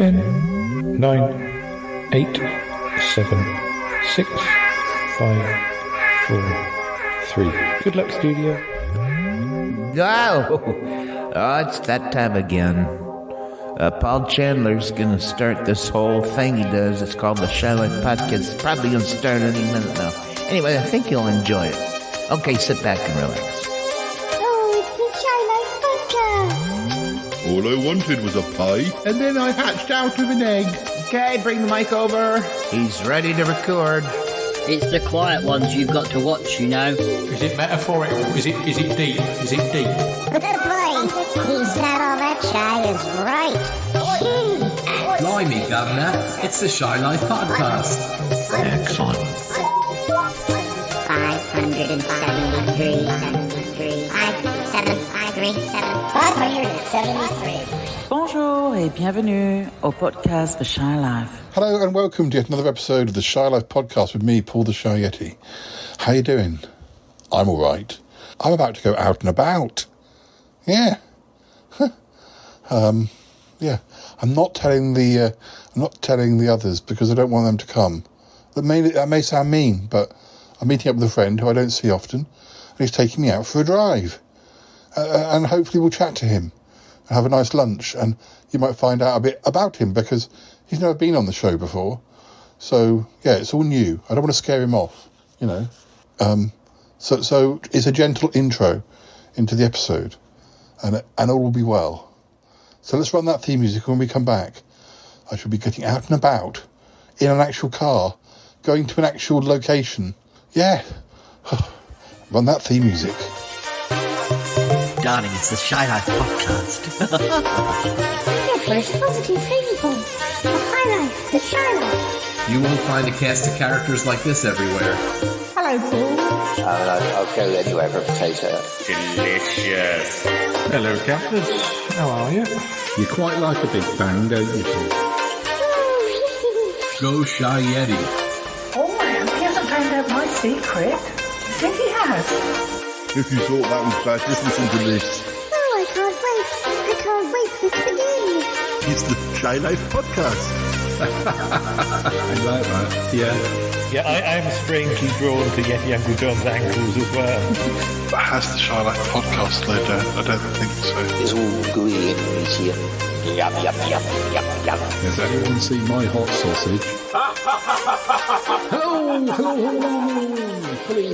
10, 9, 8, 7, 6, 5, 4, 3. Good luck, studio. Oh, it's that time again. Paul Chandler's gonna start this whole thing he does. It's called the Shy Life Podcast. It's probably gonna start any minute now. Anyway, I think you'll enjoy it. Okay, sit back and relax. Oh, it's the Shy Life Podcast. All I wanted was a pie, and then I hatched out of an egg. Okay, bring the mic over. He's ready to record. It's the quiet ones you've got to watch, you know. Is it metaphorical? Is it deep? Is it deep? Boy, he's not all that shy is right. Blimey, Governor, it's the Shy Life Podcast. Excellent. 573. Bonjour et bienvenue au podcast The Shy Life. Hello and welcome to yet another episode of the Shy Life Podcast with me, Paul the Shy Yeti. How you doing? I'm all right. I'm about to go out and about. Yeah. Yeah. I'm not telling the others because I don't want them to come. That may sound mean, but I'm meeting up with a friend who I don't see often, and he's taking me out for a drive. And hopefully we'll chat to him and have a nice lunch, and you might find out a bit about him because he's never been on the show before. So, yeah, it's all new. I don't want to scare him off, you know. So it's a gentle intro into the episode, and all will be well. So let's run that theme music. When we come back, I shall be getting out and about in an actual car, going to an actual location. Yeah. Run that theme music. Darling, it's the Shy Life Podcast. Your first positive people. The High Life, the Shy Life. You won't find a cast of characters like this everywhere. Hello, Paul. I'll go anywhere for a potato. Delicious. Hello, campers. How are you? You quite like a Big Bang, don't you? Go Shy Yeti. Oh man, he hasn't found out my secret. You think he has? If you thought that was bad, just listen to this. Oh, I can't wait for it to begin. It's the Shy Life Podcast. I like that. Yeah. Yeah, I'm strangely drawn to Yeti Uncle John's ankles as well. Has the Shy Life Podcast slowed down? I don't think so. It's all gooey and greasy and yum. Has anyone seen my hot sausage?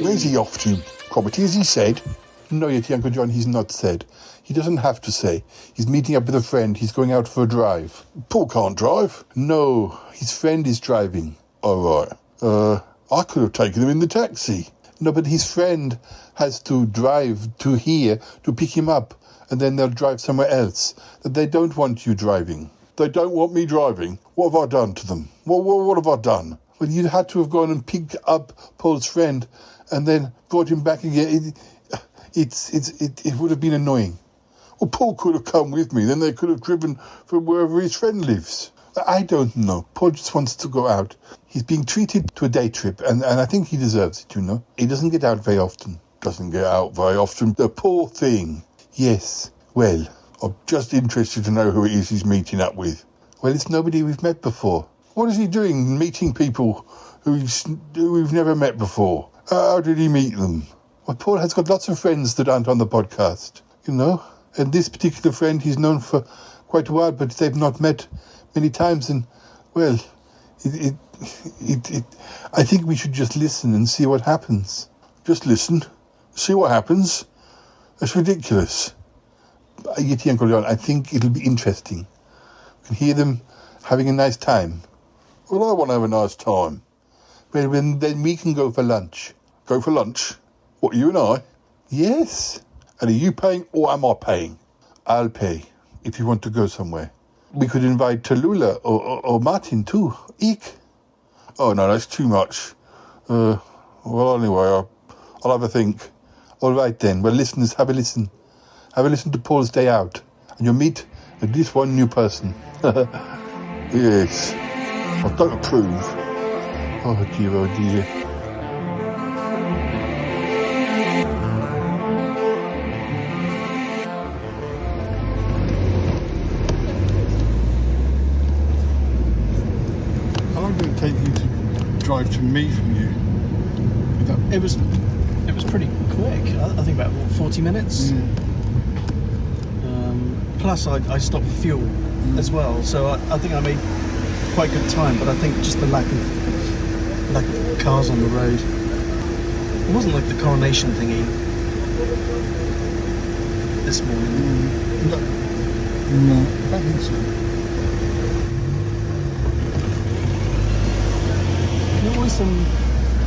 Where's he off to? Probably, as he said. No, Yeti Uncle John, he's not said. He doesn't have to say. He's meeting up with a friend. He's going out for a drive. Paul can't drive. No, his friend is driving. All right. I could have taken him in the taxi. No, but his friend has to drive to here to pick him up, and then they'll drive somewhere else. That they don't want you driving. They don't want me driving. What have I done to them? What have I done? Well, you had to have gone and picked up Paul's friend and then brought him back again. It would have been annoying. Well, Paul could have come with me. Then they could have driven from wherever his friend lives. I don't know. Paul just wants to go out. He's being treated to a day trip, and I think he deserves it, you know. He doesn't get out very often. The poor thing. Yes. Well, I'm just interested to know who it is he's meeting up with. Well, it's nobody we've met before. What is he doing, meeting people who we've never met before? How did he meet them? Well, Paul has got lots of friends that aren't on the podcast, you know. And this particular friend he's known for quite a while, but they've not met many times. And, well, I think we should just listen and see what happens. Just listen, see what happens. That's ridiculous. Yeti Uncle John, I think it'll be interesting. We can hear them having a nice time. Well, I want to have a nice time. Well, then we can go for lunch. Go for lunch? What, you and I? Yes. And are you paying or am I paying? I'll pay if you want to go somewhere. We could invite Tallulah or Martin too. Eek. Oh, no, that's too much. Well, anyway, I'll have a think. All right, then. Well, listeners, have a listen. Have a listen to Paul's Day Out. And you'll meet at least one new person. Yes. I don't approve. Oh, dear, oh, dear. drive to me from you? It was pretty quick. I think about 40 minutes. Plus, I stopped for fuel as well, so I think I made quite good time. But I think just the lack of cars on the road. It wasn't like the coronation thingy this morning. No, I don't think so. There were some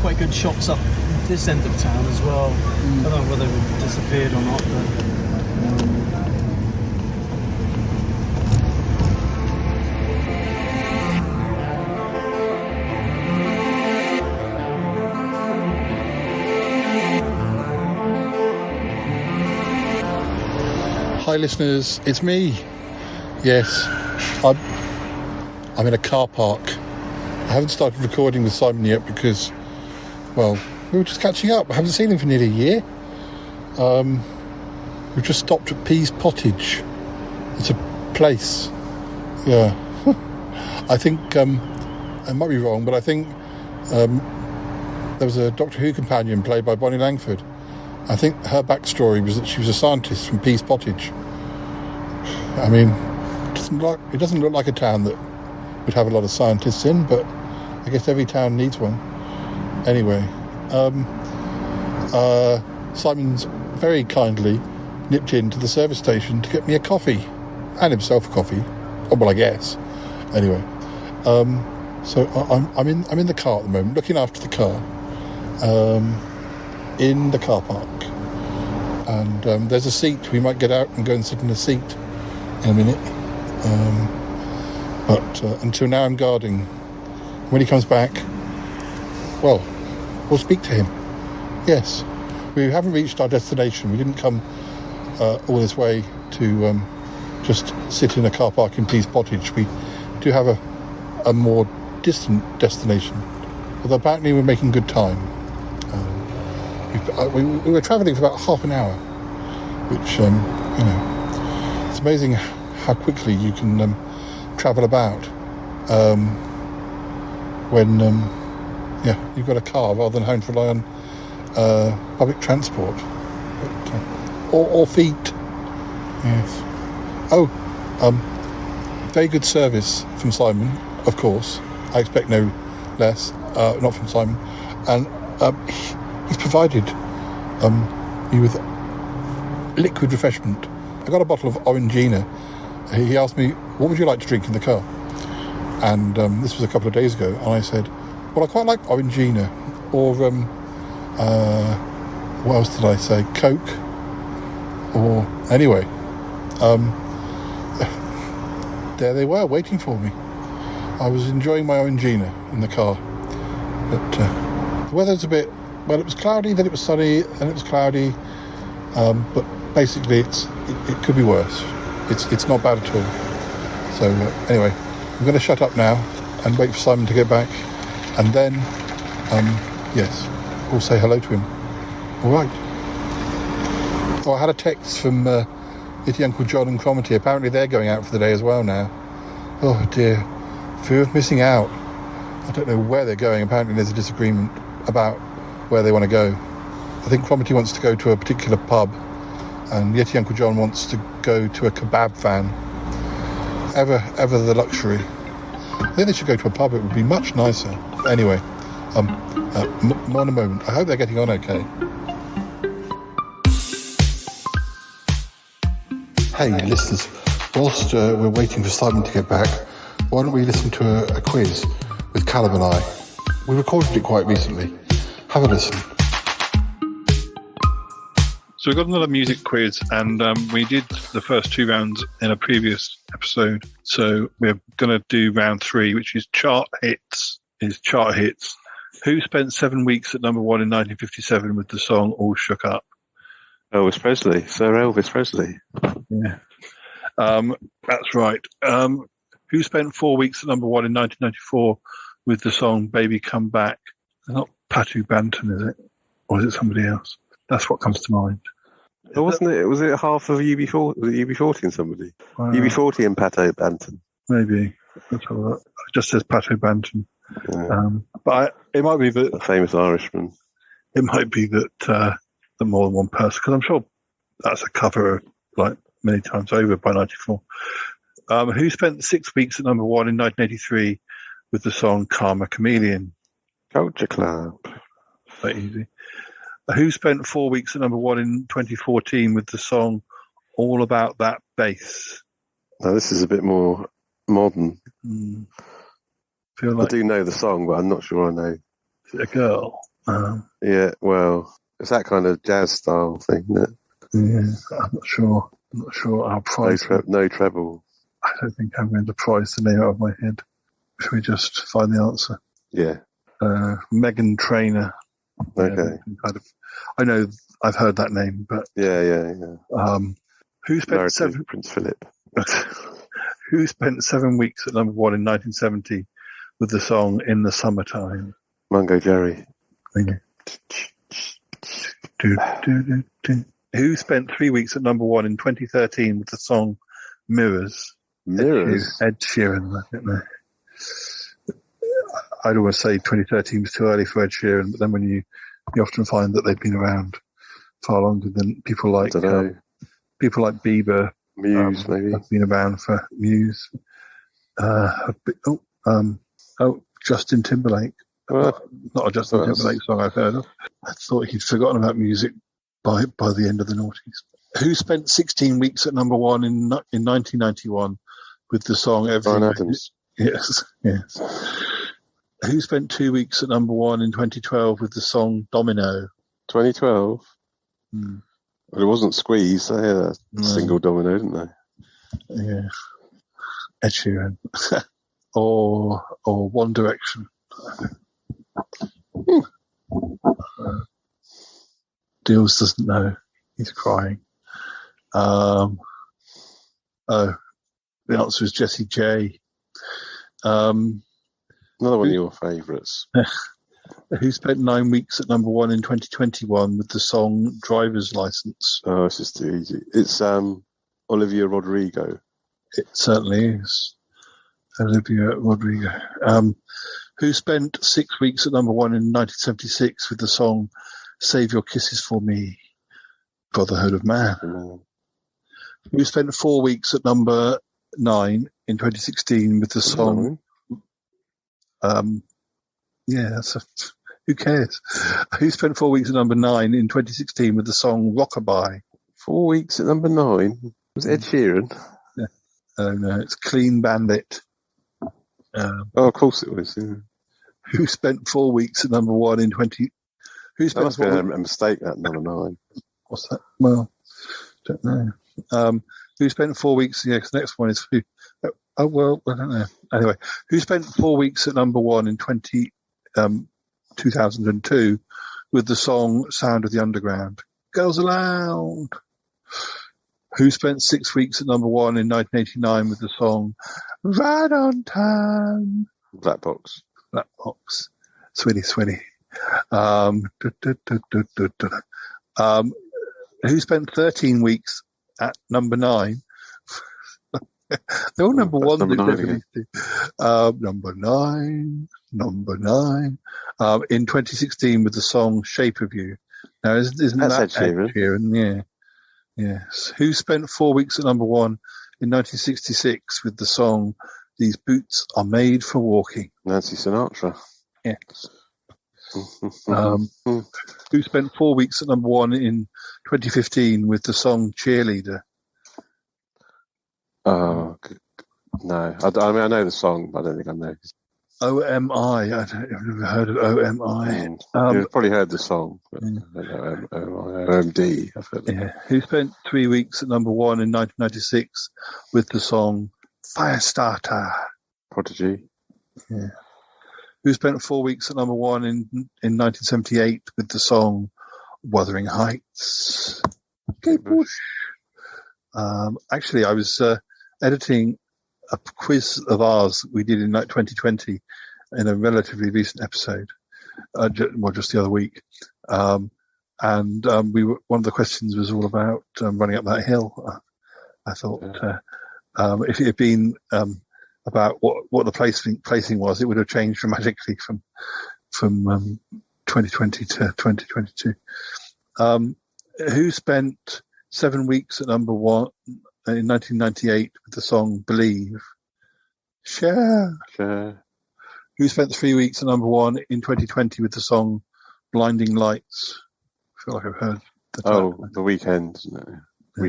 quite good shops up this end of town as well. I don't know whether they've disappeared or not, but Hi listeners, it's me. Yes, I'm in a car park. I haven't started recording with Simon yet because, well, we were just catching up. I haven't seen him for nearly a year. We've just stopped at Pease Pottage. It's a place. Yeah. I think, I might be wrong, but I think there was a Doctor Who companion played by Bonnie Langford. I think her backstory was that she was a scientist from Pease Pottage. I mean, it doesn't look like a town that would have a lot of scientists in, but I guess every town needs one. Anyway, Simon's very kindly nipped into the service station to get me a coffee, and himself a coffee. Oh, well, I guess. Anyway, so I'm in the car at the moment, looking after the car, in the car park, and there's a seat. We might get out and go and sit in a seat in a minute. But until now, I'm guarding. When he comes back, well, we'll speak to him. Yes, we haven't reached our destination. We didn't come all this way to just sit in a car park in Pease Pottage. We do have a more distant destination, although apparently we're making good time. We were travelling for about half an hour, which, it's amazing how quickly you can travel about when you've got a car rather than having to rely on public transport, or feet. Yes. Oh, very good service from Simon, of course. I expect no less. Not from Simon, and he's provided me with liquid refreshment. I got a bottle of Orangina. He asked me, what would you like to drink in the car? And this was a couple of days ago, and I said, well, I quite like Orangina, or what else did I say? Coke, or anyway, there they were waiting for me. I was enjoying my Orangina in the car, but the weather's a bit, well, it was cloudy, then it was sunny, and it was cloudy, but basically it could be worse. It's not bad at all. So anyway, I'm going to shut up now and wait for Simon to get back, and then yes, we'll say hello to him. All right. Oh, I had a text from Itty Uncle John and Cromitty. Apparently they're going out for the day as well now. Oh dear, fear of missing out. I don't know where they're going. Apparently there's a disagreement about where they want to go. I think Cromitty wants to go to a particular pub, and Yeti Uncle John wants to go to a kebab van. Ever the luxury. I think they should go to a pub. It would be much nicer. Anyway, more in a moment. I hope they're getting on okay. Hey, listeners. Whilst we're waiting for Simon to get back, why don't we listen to a quiz with Callum and I? We recorded it quite recently. Have a listen. So we've got another music quiz, and we did the first two rounds in a previous episode. So we're going to do round 3, which is chart hits. Who spent 7 weeks at number 1 in 1957 with the song All Shook Up? Elvis Presley. Sir Elvis Presley. Yeah. That's right. Who spent 4 weeks at number 1 in 1994 with the song Baby Come Back? Not Patu Banton, is it? Or is it somebody else? That's what comes to mind. Wasn't it? Was it half of UB40? Was it UB40 and somebody? UB40 and Pato Banton. Maybe. Let's have a look. It just says Pato Banton. Yeah. But It might be A that famous Irishman. it might be that the more than one person, because I'm sure that's a cover like many times over by 94. Who spent 6 weeks at number one in 1983 with the song Karma Chameleon? Culture Club. Quite easy. Who spent 4 weeks at number one in 2014 with the song All About That Bass? Now, this is a bit more modern. Feel like I do know the song, but I'm not sure I know. Is it a girl? Yeah, well, it's that kind of jazz style thing, isn't it? Yeah, I'm not sure. I'm not sure. I'll prize. No treble. I don't think I'm going to prize the name out of my head. Should we just find the answer? Yeah. Megan Trainor. Okay. Yeah, I know I've heard that name, but Yeah. who spent seven? Prince Philip. Who spent 7 weeks at number one in 1970 with the song "In the Summertime"? Mungo Jerry. Who spent 3 weeks at number one in 2013 with the song "Mirrors"? Mirrors. Ed Sheeran, I don't know. I'd always say 2013 was too early for Ed Sheeran, but then when you often find that they've been around far longer than people like Bieber. Muse, maybe. Have been around for Muse. Justin Timberlake. Not a Justin Timberlake song I've heard of. I thought he'd forgotten about music by the end of the noughties. Who spent 16 weeks at number one in 1991 with the song Bryan Adams. Yes. Who spent 2 weeks at number one in 2012 with the song Domino? 2012? Well, it wasn't Squeeze. They had a single domino, didn't they? Yeah. Ed Sheeran. or One Direction. Deals doesn't know. He's crying. The answer is Jessie J. Another one of your favourites. Who spent 9 weeks at number one in 2021 with the song Driver's License? Oh, it's just too easy. It's Olivia Rodrigo. It certainly is. Olivia Rodrigo. Who spent 6 weeks at number one in 1976 with the song Save Your Kisses for Me? Brotherhood of Man. Who spent 4 weeks at number 9 in 2016 with the song... who cares? Who spent 4 weeks at number 9 in 2016 with the song Rockabye? 4 weeks at number 9? Was Ed Sheeran? Yeah. Oh no, it's Clean Bandit. Of course it was. Yeah. Who spent 4 weeks at number one in 20? Who spent? That must have been a mistake. That number 9. What's that? Well, don't know. Who spent 4 weeks? Yeah, the next one is who. Oh well, I don't know. Anyway, who spent 4 weeks at number one in 2002 with the song "Sound of the Underground"? Girls Aloud. Who spent 6 weeks at number one in 1989 with the song "Right on Time"? Black Box. Swinny. Who spent 13 weeks at number 9? They're all number one. Number 9. Number 9. In 2016 with the song "Shape of You." Now, isn't that Ed Sheeran? Yeah. Yes. Who spent 4 weeks at number one in 1966 with the song "These Boots Are Made for Walking"? Nancy Sinatra. Yes. Who spent 4 weeks at number one in 2015 with the song "Cheerleader"? Oh, no. I mean, I know the song, but I don't think I know. OMI. I've never heard of OMI. You've probably heard the song, but I don't know OMD. I've heard it. Yeah. Who spent 3 weeks at number one in 1996 with the song "Firestarter"? Prodigy. Yeah. Who spent 4 weeks at number one in 1978 with the song "Wuthering Heights"? Kate Bush. Actually, I was editing a quiz of ours we did in 2020 in a relatively recent episode, just the other week. One of the questions was all about running up that hill. I thought if it had been about what the placing was, it would have changed dramatically from from 2020 to 2022. Who spent 7 weeks at number one in 1998 with the song Believe? Cher. Who spent 3 weeks at number one in 2020 with the song Blinding Lights? I feel like I've heard the title. The Weekend, isn't it? The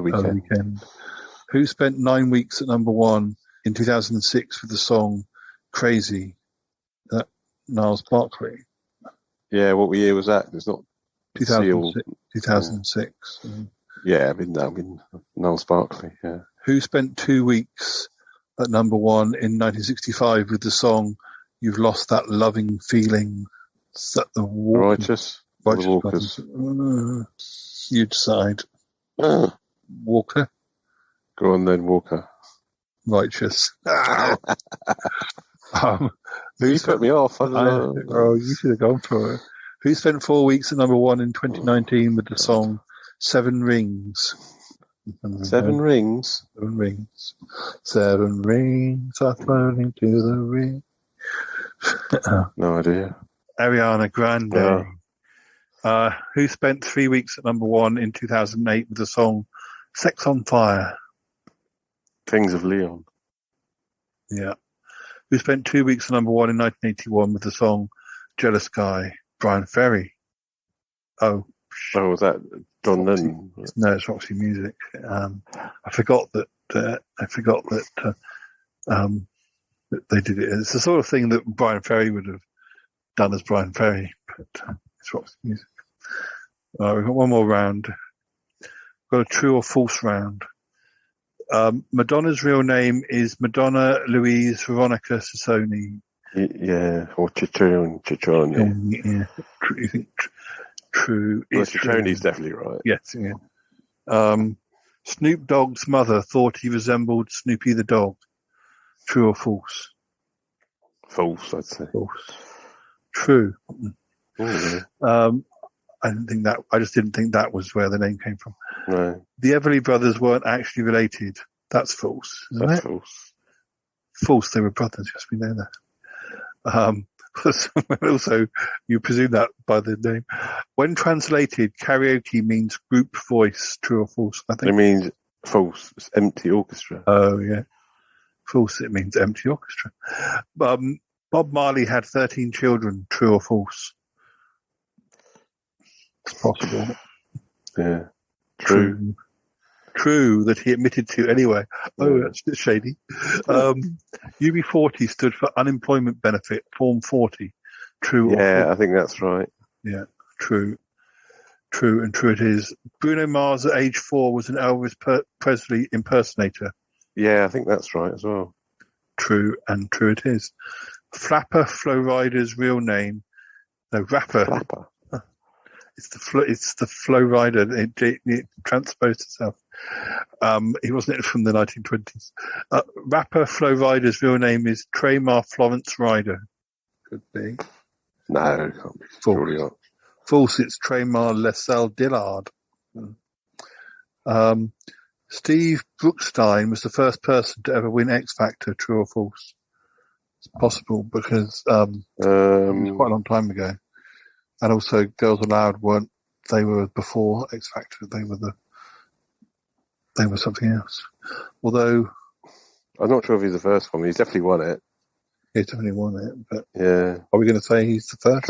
Weekend. Who spent 9 weeks at number one in 2006 with the song Crazy? Niles Barkley. Yeah, what year was that? It's not 2006. Yeah, I mean Niles Barkley. Yeah. Who spent 2 weeks at number one in 1965 with the song "You've Lost That Loving Feeling"? Is that the Righteous Walkers. You decide. Walker. Go on then, Walker. Righteous. You put me off. You should have gone for it. Who spent 4 weeks at number one in 2019 with the song Seven Rings? 7 rings? 7 rings. 7 rings are floating to the ring. No idea. Ariana Grande. Yeah. Who spent 3 weeks at number one in 2008 with the song Sex on Fire? Kings of Leon. Yeah. Who spent 2 weeks at number one in 1981 with the song Jealous Guy? Brian Ferry. Was that John Lennon? No, it's Roxy Music. I forgot that they did it. It's the sort of thing that Brian Ferry would have done as Brian Ferry, but it's Roxy Music. We've got one more round. We've got a true or false round. Madonna's real name is Madonna Louise Veronica Sassoni. Yeah, or Ciccone. Yeah. You think true? Well, Ciccone's definitely right. Yes. Yeah. Snoop Dogg's mother thought he resembled Snoopy the dog. True or false? False, I'd say. False. True. Yeah. I just didn't think that was where the name came from. No. The Everly brothers weren't actually related. That's false, isn't it? False. False, they were brothers. Yes, we know that. Also, you presume that by the name. When translated, karaoke means group voice. True or false? I think it means false. It's empty orchestra. Oh, yeah. False, it means empty orchestra. Bob Marley had 13 children. True or false? It's possible. Yeah. True. True that he admitted to anyway. Oh, that's a bit shady. UB40 stood for Unemployment Benefit, Form 40. True. Yeah, I think that's right. Yeah, true. True, and true it is. Bruno Mars at age 4 was an Elvis Presley impersonator. Yeah, I think that's right as well. True, and true it is. Flapper Flowrider's real name. No, rapper. Flapper. It's the Flow Rider. It transposed itself. He wasn't from the 1920s. Rapper Flow Rider's real name is Traymar Florence Ryder. Could be. No, it can't be. Surely not. False. It's Traymar Lessell Dillard. Steve Brookstein was the first person to ever win X Factor. True or false? It's possible because it was quite a long time ago. And also, Girls Aloud they were before X Factor. They were something else. Although, I'm not sure if he's the first one. He's definitely won it. He's definitely won it. But yeah, are we going to say he's the first?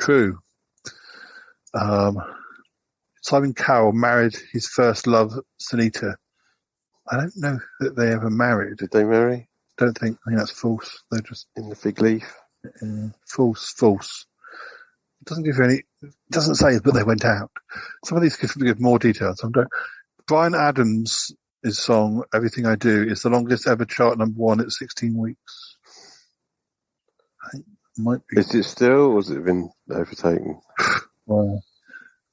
True. Simon Cowell married his first love, Sunita. I don't know that they ever married. Did they marry? I think that's false. They're just in the fig leaf. False. It doesn't give you any. It doesn't say, but they went out. Some of these give more details. Bryan Adams' song "Everything I Do" is the longest ever chart number one at 16 weeks. I think it might be. Is it still, or has it been overtaken? Well,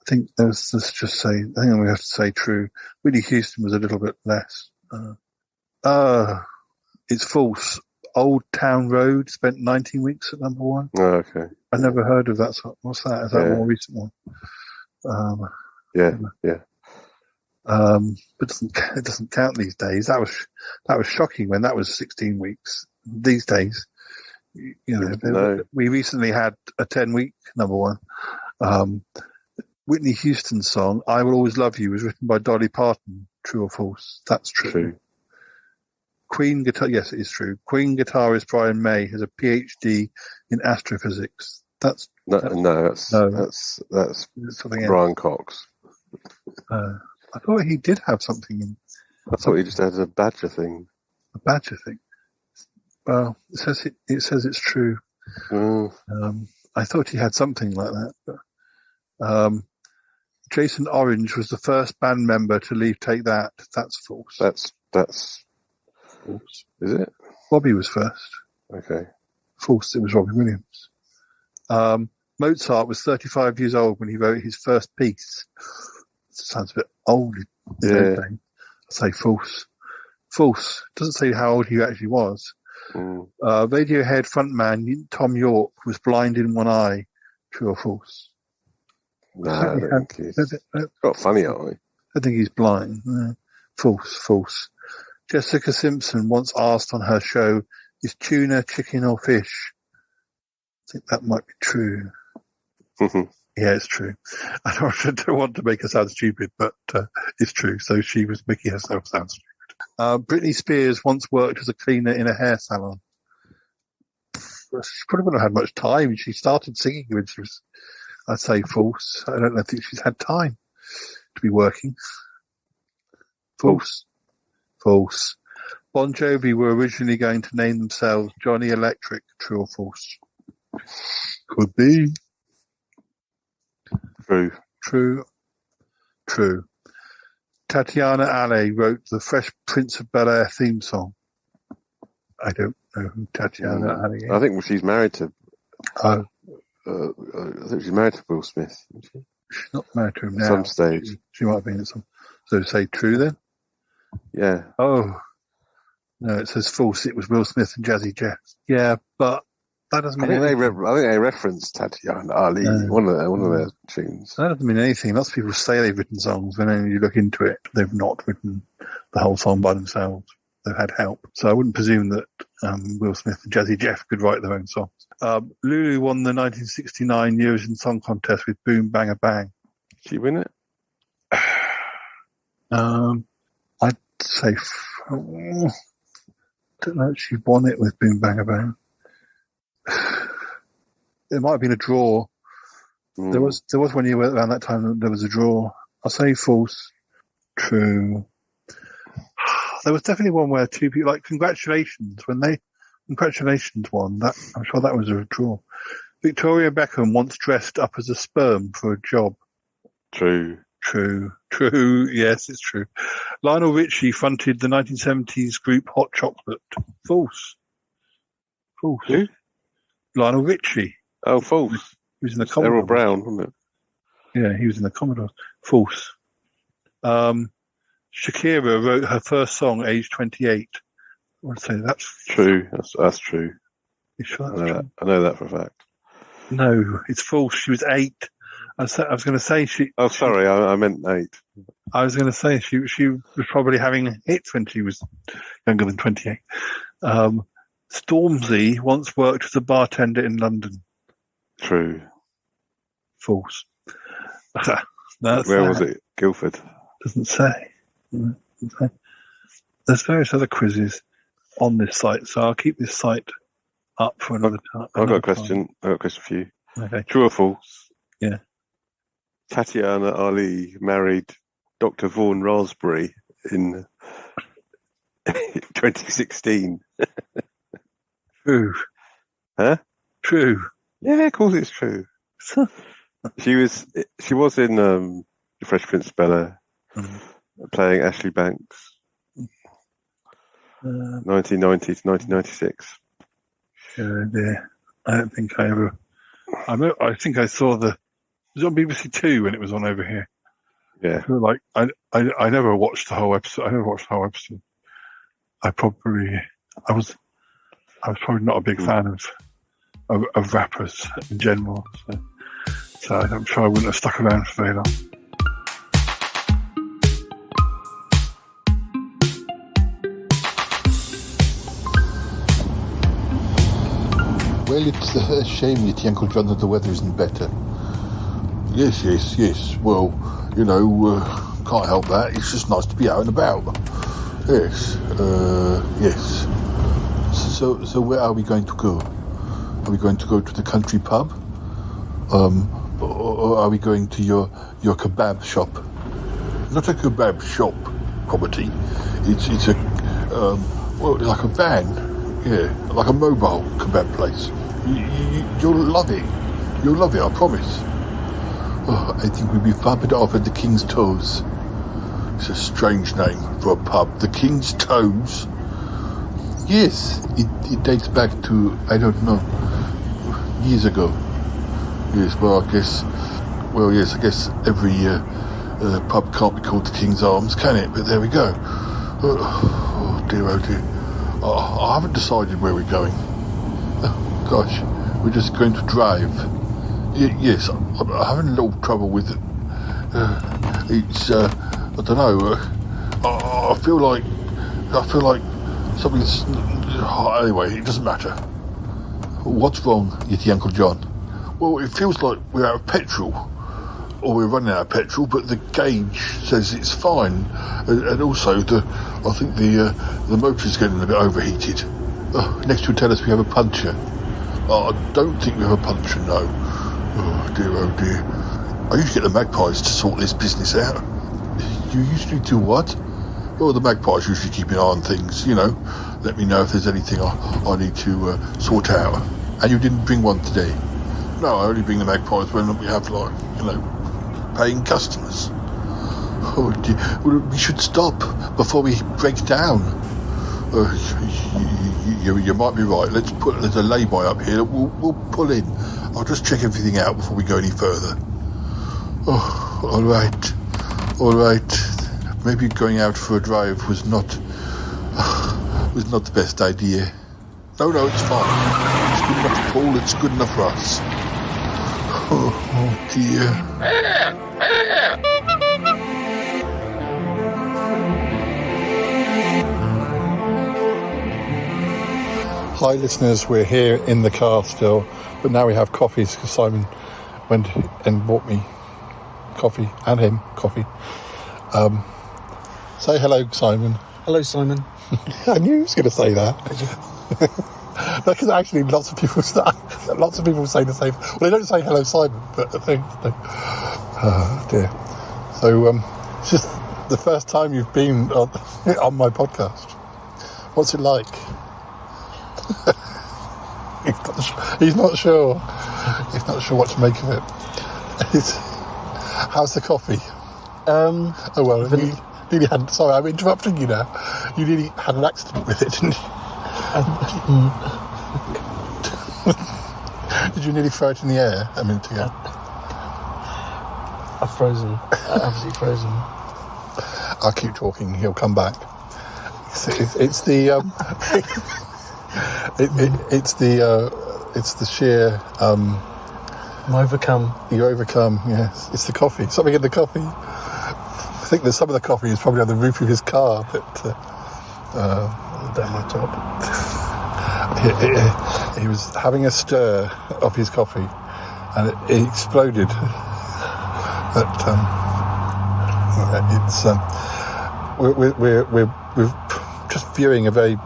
I think let's just say. I think we have to say true. Whitney Houston was a little bit less. It's false. Old Town Road spent 19 weeks at number one. Oh, okay. I never heard of that. What's that? Is that a more recent one? Yeah. But it doesn't count these days. That was shocking when that was 16 weeks. These days, No. We recently had a 10-week number one. Whitney Houston's song "I Will Always Love You" was written by Dolly Parton. True or false? That's true. Queen guitar. Yes, it is true. Queen guitarist Brian May has a PhD in astrophysics. That's something Brian Cox. I thought he did have something in. I thought he just had a badger thing. A badger thing. Well, it says it's true. I thought he had something like that. But, Jason Orange was the first band member to leave Take That. That's false. That's false. Is it? Robbie was first. Okay. False. It was Robbie Williams. Mozart was 35 years old when he wrote his first piece. Sounds a bit old. Yeah. I say false. False. Doesn't say how old he actually was. Radiohead frontman Tom York was blind in one eye. True or false? No, I don't think he's got funny eye. I think he's blind. False. Jessica Simpson once asked on her show, "Is tuna chicken or fish?" I think that might be true. Yeah, it's true. I don't want to make her sound stupid, but it's true. So she was making herself sound stupid. Britney Spears once worked as a cleaner in a hair salon. She probably wouldn't have had much time. She started singing when she was, I'd say, false. I don't think she's had time to be working. False. Bon Jovi were originally going to name themselves Johnny Electric. True or false? Could be. True. Tatiana Ale wrote the Fresh Prince of Bel-Air theme song. I don't know who Tatiana Ale is. I think she's married to. I think she's married to Will Smith. Isn't she? She's not married to him now. At some stage. She might have been at some. So say true then? Yeah. Oh. No, it says false. It was Will Smith and Jazzy Jeff. Yeah, but that doesn't mean anything. I think they referenced Tatiana Ali, one of their tunes. That doesn't mean anything. Lots of people say they've written songs, but then you look into it, they've not written the whole song by themselves. They've had help. So I wouldn't presume that Will Smith and Jazzy Jeff could write their own songs. Lulu won the 1969 Eurovision Song Contest with Boom Bang Bang. Did she win it? I'd say... I don't know if she won it with Boom Bang Bang. It might have been a draw. There was 1 year around that time that there was a draw. I'll say false. True. There was definitely one where two people, like Congratulations won. That I'm sure that was a draw. Victoria Beckham once dressed up as a sperm for a job. True. Yes, it's true. Lionel Richie fronted the 1970s group Hot Chocolate. False. Who? Lionel Richie. Oh, false. He was in the Commodores. Errol Brown, wasn't it? Yeah, he was in the Commodores. False. Shakira wrote her first song age 28. I would say that's true. That's true. You sure that's true? I know that for a fact. No, it's false. She was 8. I was going to say she. Oh, sorry, I meant 8. I was going to say she was probably having hits when she was younger than 28. Stormzy once worked as a bartender in London. True. False. Where was it? Guildford. Doesn't say. There's various other quizzes on this site, so I'll keep this site up for another time. I've got a question. I've got a question for you. Okay. True or false? Yeah. Tatiana Ali married Dr. Vaughan Raspberry in 2016. True. Huh? True. Yeah, of course it's true. She was in The Fresh Prince of Bel-Air, playing Ashley Banks, 1990 to 1996. Dear. I don't think I ever. I think I saw it was on BBC Two when it was on over here. Yeah. Like I never watched the whole episode. I was probably not a big fan of rappers in general. So I'm sure I wouldn't have stuck around for very long. Well, it's a shame, yet, Uncle John, that the weather isn't better. Yes. Well, can't help that. It's just nice to be out and about. Yes. Yes. So where are we going to go? Are we going to go to the country pub? Or are we going to your kebab shop? Not a kebab shop, property. It's like a van. Yeah, like a mobile kebab place. You'll love it. You'll love it, I promise. Oh, I think we'd be far better off at the King's Toes. It's a strange name for a pub. The King's Toes? Yes, it dates back to, I don't know, years ago. Yes, well, I guess every pub can't be called the King's Arms, can it? But there we go. Oh dear. I haven't decided where we're going. Oh, gosh, we're just going to drive. Yes, I'm having a little trouble with it. It's, I don't know. I feel like something's. Anyway, it doesn't matter. What's wrong, Yeti Uncle John? Well, it feels like we're out of petrol, or we're running out of petrol. But the gauge says it's fine, and also I think the motor's getting a bit overheated. Next will tell us we have a puncture. I don't think we have a puncture, no. Oh dear. I usually get the magpies to sort this business out. You usually do what? Well, the magpies usually keep an eye on things, let me know if there's anything I need to sort out. And you didn't bring one today? No, I only bring the magpies when we have, paying customers. Oh dear. Well, we should stop before we break down. You might be right. There's a lay-by up here. We'll pull in. I'll just check everything out before we go any further. Oh, all right. Maybe going out for a drive was not the best idea. No, it's fine. It's good enough for Paul. It's good enough for us. Oh dear. Hi listeners, we're here in the car still, but now we have coffees because Simon went and bought me coffee, and him coffee. Say hello, Simon. Hello, Simon. I knew he was going to say that. Because actually lots of people say the same. Well, they don't say hello, Simon, but they. Oh dear. So it's just the first time you've been on my podcast. What's it like? He's not sure. He's not sure what to make of it. How's the coffee? Nearly had. Sorry, I'm interrupting you now. You nearly had an accident with it, didn't you? Did you nearly throw it in the air a minute ago? I've frozen. Absolutely frozen. I'll keep talking. He'll come back. It's the it's the sheer. I'm overcome. You're overcome. Yes, it's the coffee. Something in the coffee. I think there's some of the coffee is probably on the roof of his car, but down my top. He was having a stir of his coffee, and it exploded. But it's we're just viewing a very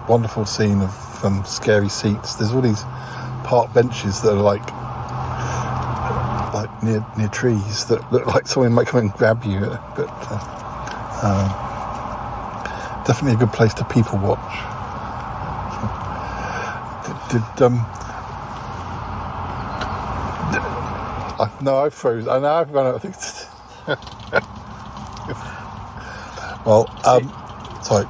wonderful scene of scary seats. There's all these park benches that are like near trees that look like someone might come and grab you, but definitely a good place to people watch. I froze. I know I've run out of things. Well, sorry.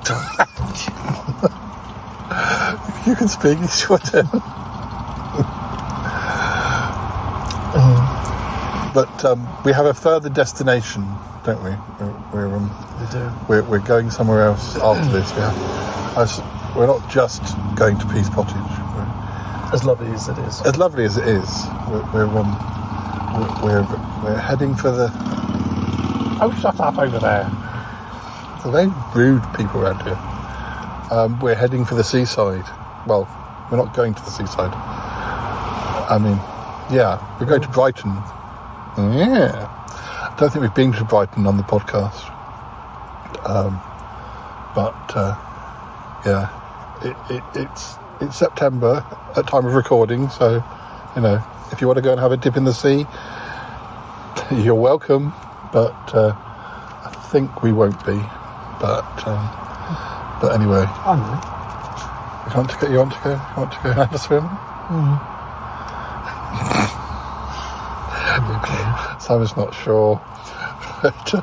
You can speak. It's your turn. But we have a further destination, don't we? We do. We're going somewhere else after this. We're not just going to Peace Pottage. As lovely as it is. As lovely as it is. We're heading for the. Oh, shut up over there! They're very rude people around here. We're heading for the seaside. Well, We're not going to the seaside. I mean, yeah, we're going to Brighton. Yeah. I don't think we've been to Brighton on the podcast. It's September at time of recording, so, you know, if you want to go and have a dip in the sea, you're welcome, but I think we won't be. But anyway. I know. You want to go have a swim? Simon's not sure. But,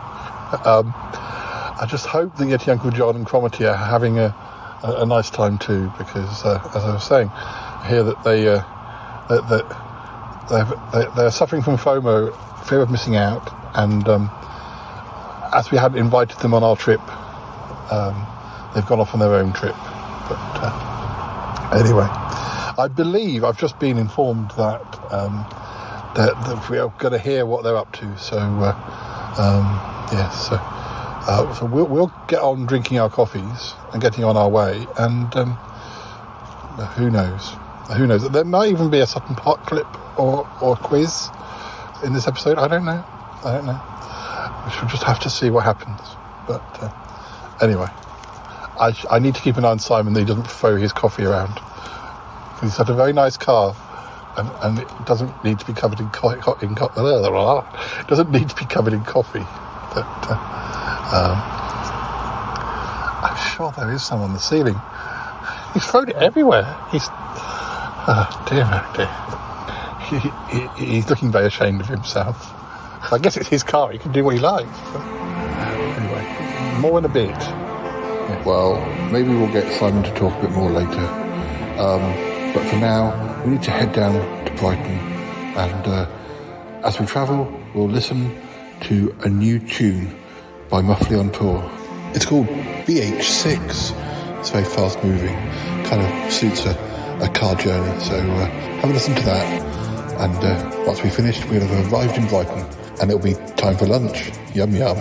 I just hope that Yeti Uncle John and Cromitty are having a nice time too, because as I was saying, I hear that they're suffering from FOMO, fear of missing out, and as we hadn't invited them on our trip, they've gone off on their own trip. But anyway, I believe I've just been informed that that we are going to hear what they're up to. So yes, so we'll get on drinking our coffees and getting on our way, and who knows? There might even be a Sutton Park clip or quiz in this episode. I don't know. We should just have to see what happens. But anyway, I need to keep an eye on Simon that he doesn't throw his coffee around. He's got a very nice car, and it doesn't need to be covered in it doesn't need to be covered in coffee. But I'm sure there is some on the ceiling. He's thrown it everywhere. He's dear. He's looking very ashamed of himself. I guess it's his car. He can do what he likes. But anyway, more in a bit. Well, maybe we'll get Simon to talk a bit more later. But for now, we need to head down to Brighton. And as we travel, we'll listen to a new tune by Muffley on Tour. It's called BH6. It's very fast moving. Kind of suits a car journey. So have a listen to that. And once we've finished, we'll have arrived in Brighton. And it'll be time for lunch. Yum, yum.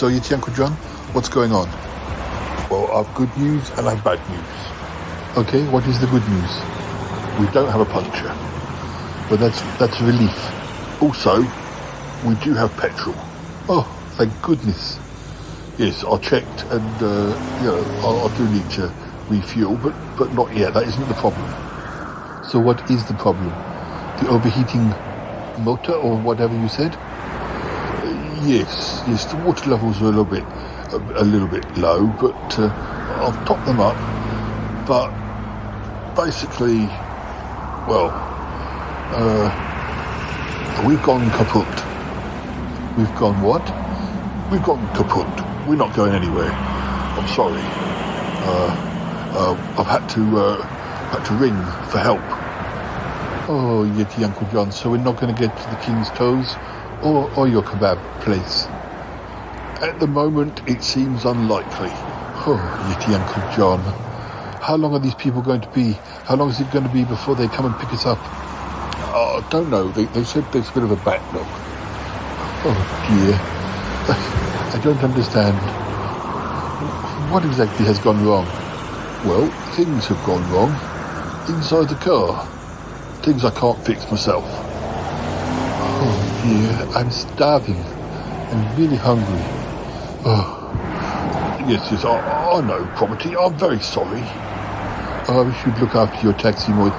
So, Yeti Uncle John, what's going on? Well, I've good news and I've bad news. Okay, what is the good news? We don't have a puncture, but that's a relief. Also, we do have petrol. Oh, thank goodness. Yes, I checked, and I do need to refuel, but not yet. That isn't the problem. So, what is the problem? The overheating motor, or whatever you said? Yes. The water levels are a little bit low, but I've topped them up. But basically, well, we've gone kaput. We've gone what? We've gone kaput. We're not going anywhere. I'm sorry. I've had to ring for help. Oh, Yeti Uncle John, so we're not going to get to the King's Toes or your kebab place? At the moment, it seems unlikely. Oh, Yeti Uncle John. How long are these people going to be? How long is it going to be before they come and pick us up? I don't know. They said there's a bit of a backlog. Oh, dear. I don't understand. What exactly has gone wrong? Well, things have gone wrong inside the car. Things I can't fix myself. Oh dear, I'm starving. I'm really hungry. Oh. Yes, I know, Cromitty. I'm very sorry. I wish you'd look after your taxi more.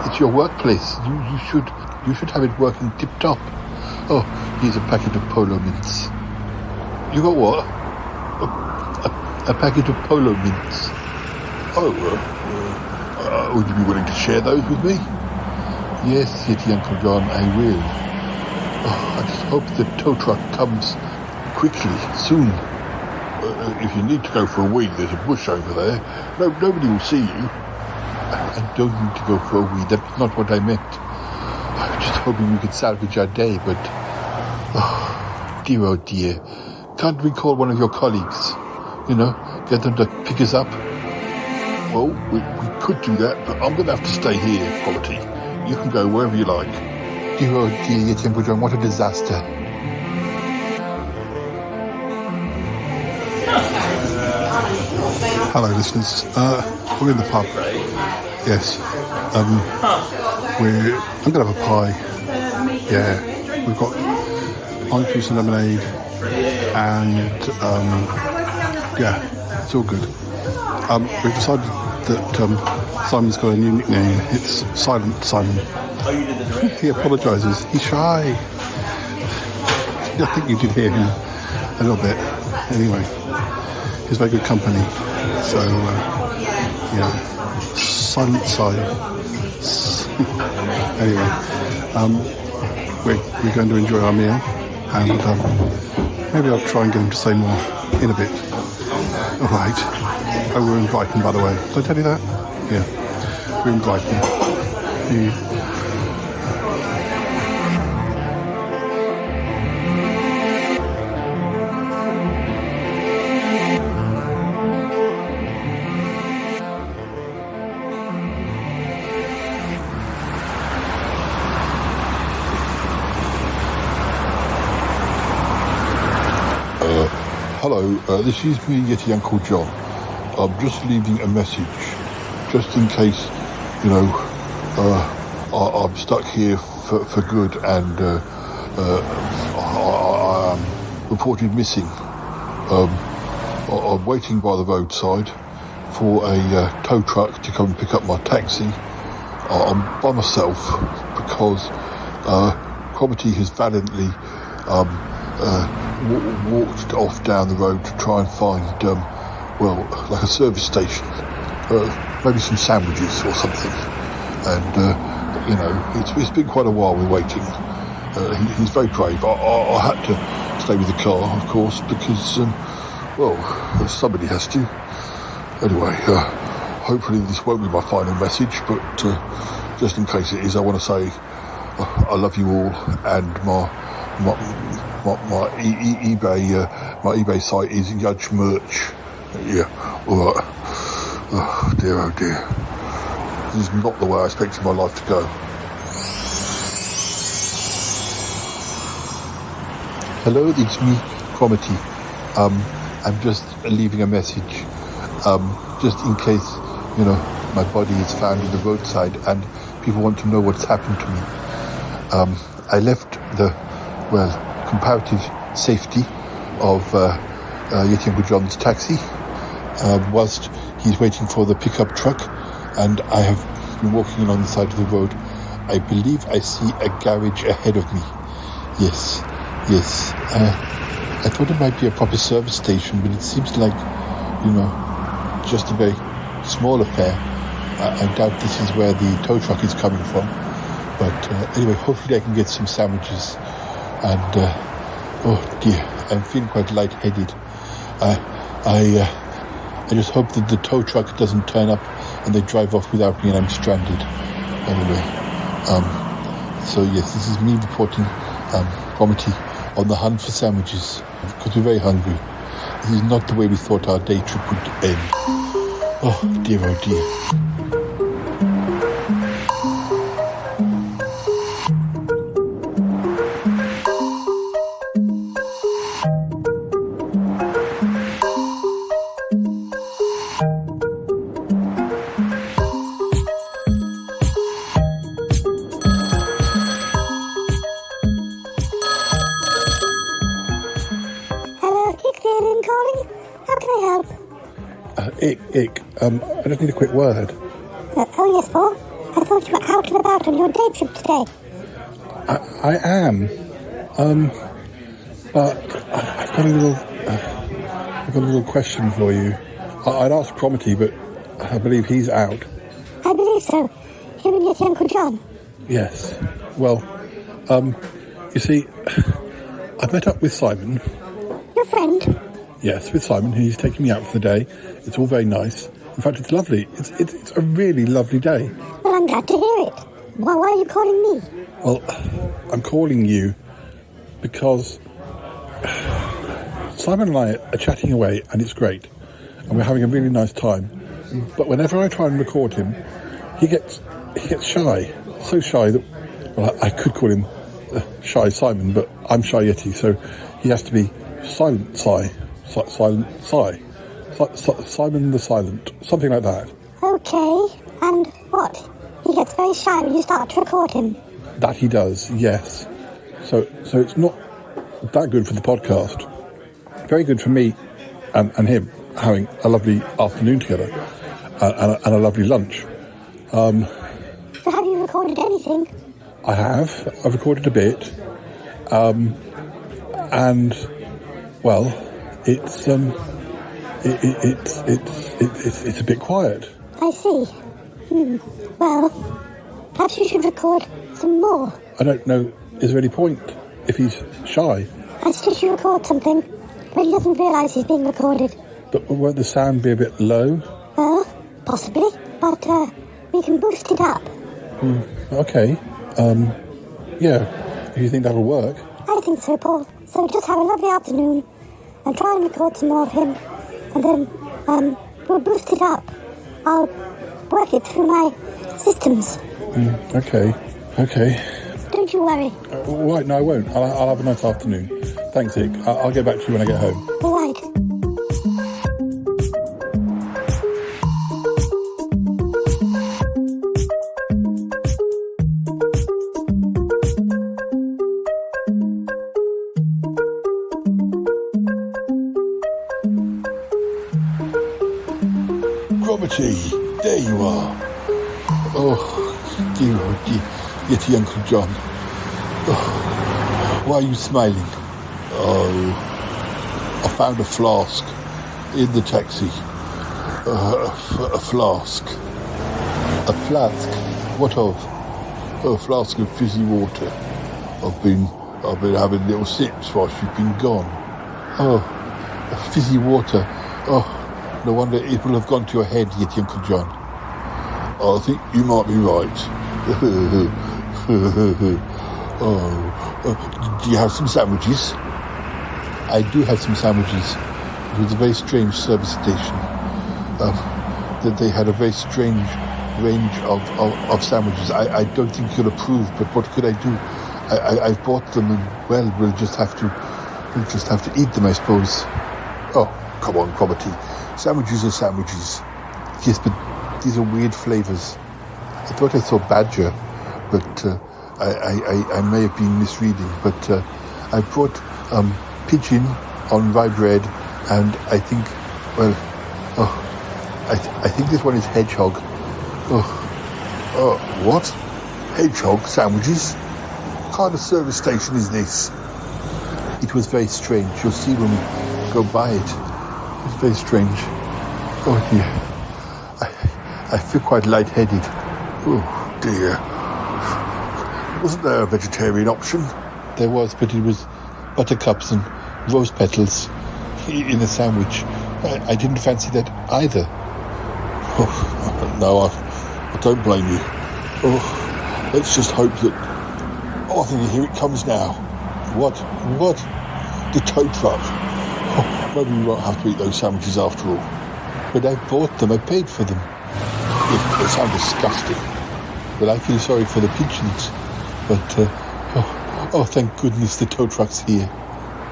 It's your workplace. You should have it working tip-top. Oh, here's a packet of Polo Mints. You got what? A packet of Polo Mints. Oh, would you be willing to share those with me? Yes, Yeti Uncle John, I will. Oh, I just hope the tow truck comes quickly, soon. If you need to go for a wee, there's a bush over there. Nobody will see you. I don't need to go for a wee. That's not what I meant. I was just hoping we could salvage our day, but... oh dear. Can't we call one of your colleagues? Get them to pick us up? Well, we could do that, but I'm going to have to stay here, Quality. You can go wherever you like. Dear Yeti Uncle John, what a disaster. Hello, listeners. We're in the pub. Yes. I'm going to have a pie. Yeah. We've got orange juice and lemonade. And, yeah, it's all good. We've decided that Simon's got a new nickname. It's Silent Simon. He apologises. He's shy. I think you did hear him a little bit. Anyway, he's very good company. So, yeah, Silent Simon. Anyway, we're going to enjoy our meal, and maybe I'll try and get him to say more in a bit. All right. Oh, we're in Brighton, by the way. Did I tell you that? Yeah. We're in Brighton. Hello, this is me, Yeti Uncle John. I'm just leaving a message, just in case, I'm stuck here for good and I'm reported missing. I'm waiting by the roadside for a tow truck to come and pick up my taxi. I'm by myself because Cromitty has valiantly walked off down the road to try and find, like a service station, maybe some sandwiches or something. And, it's been quite a while we're waiting. He's very brave. I had to stay with the car, of course, because, somebody has to. Anyway, hopefully this won't be my final message, but just in case it is, I want to say I love you all, and my eBay site is Yudge Merch. Yeah, all right. Oh dear. This is not the way I expected my life to go. Hello, it's me, Cromitty. I'm just leaving a message, just in case, my body is found in the roadside and people want to know what's happened to me. I left the, comparative safety of Yeti Uncle John's taxi whilst he's waiting for the pickup truck, and I have been walking along the side of the road. I believe I see a garage ahead of me. Yes. I thought it might be a proper service station, but it seems like, just a very small affair. I doubt this is where the tow truck is coming from. But anyway, hopefully I can get some sandwiches. And, oh dear, I'm feeling quite lightheaded. I just hope that the tow truck doesn't turn up and they drive off without me and I'm stranded. Anyway, so yes, this is me reporting Cromitty on the hunt for sandwiches because we're very hungry. This is not the way we thought our day trip would end. Oh dear, oh dear. Ick, I just need a quick word. Oh yes, Paul. I thought you were out and about on your day trip today. I am. But I've got a little question for you. I'd asked Cromitty, but I believe he's out. I believe so. Him and Yeti Uncle John. Yes. Well, you see, I met up with Simon. Your friend? Yes, with Simon. He's taking me out for the day. It's all very nice. In fact, it's lovely. It's a really lovely day. Well, I'm glad to hear it. Why are you calling me? Well, I'm calling you because Simon and I are chatting away, and it's great. And we're having a really nice time. But whenever I try and record him, he gets shy. So shy that, well, I could call him Shy Simon, but I'm Shy Yeti, so he has to be Silent Sigh. Silent Sigh. Simon the Silent. Something like that. Okay. And what? He gets very shy when you start to record him. That he does, yes. So it's not that good for the podcast. Very good for me and him having a lovely afternoon together and a lovely lunch. So have you recorded anything? I have. I've recorded a bit. And well, it's a bit quiet. I see. Well, perhaps you should record some more. I don't know. Is there any point if he's shy? I suggest you record something when he doesn't realise he's being recorded. But won't the sound be a bit low? Well, possibly. But we can boost it up. Okay. Yeah. Do you think that'll work? I think so, Paul. So just have a lovely afternoon and try and record some more of him. And then we'll boost it up. I'll work it through my systems. Okay. Don't you worry. Right, no, I won't. I'll have a nice afternoon. Thanks, Ick. I'll get back to you when I get home. All right. Cromitty, there you are. Oh, dear, Yeti Uncle John. Oh, why are you smiling? Oh, I found a flask in the taxi. A flask. A flask? What of? A flask of fizzy water. I've been having little sips whilst you've been gone. Oh, fizzy water. Oh, no wonder it will have gone to your head, Yeti Uncle John. I think you might be right. Do you have some sandwiches? I do have some sandwiches. It was a very strange service station. That they had a very strange range of sandwiches. I don't think you'll approve, but what could I do? I've bought them, and well, we'll just have to eat them, I suppose. Oh, come on, Cromitty. Sandwiches are sandwiches. Yes, but these are weird flavours. I thought I saw badger, but I may have been misreading. But I brought pigeon on rye bread, and I think, well, I think this one is hedgehog. What? Hedgehog sandwiches? What kind of service station is this? It was very strange. You'll see when we go by it. It was very strange. Oh dear. I feel quite lightheaded. Oh dear. Wasn't there a vegetarian option? There was, but it was buttercups and rose petals in a sandwich. I didn't fancy that either. Oh, no, I don't blame you. Oh, let's just hope that... Oh, I think here it comes now. What? The tow truck. Oh, maybe we won't have to eat those sandwiches after all. But I bought them, I paid for them. They sound disgusting. But I feel sorry for the pigeons. But, thank goodness the tow truck's here.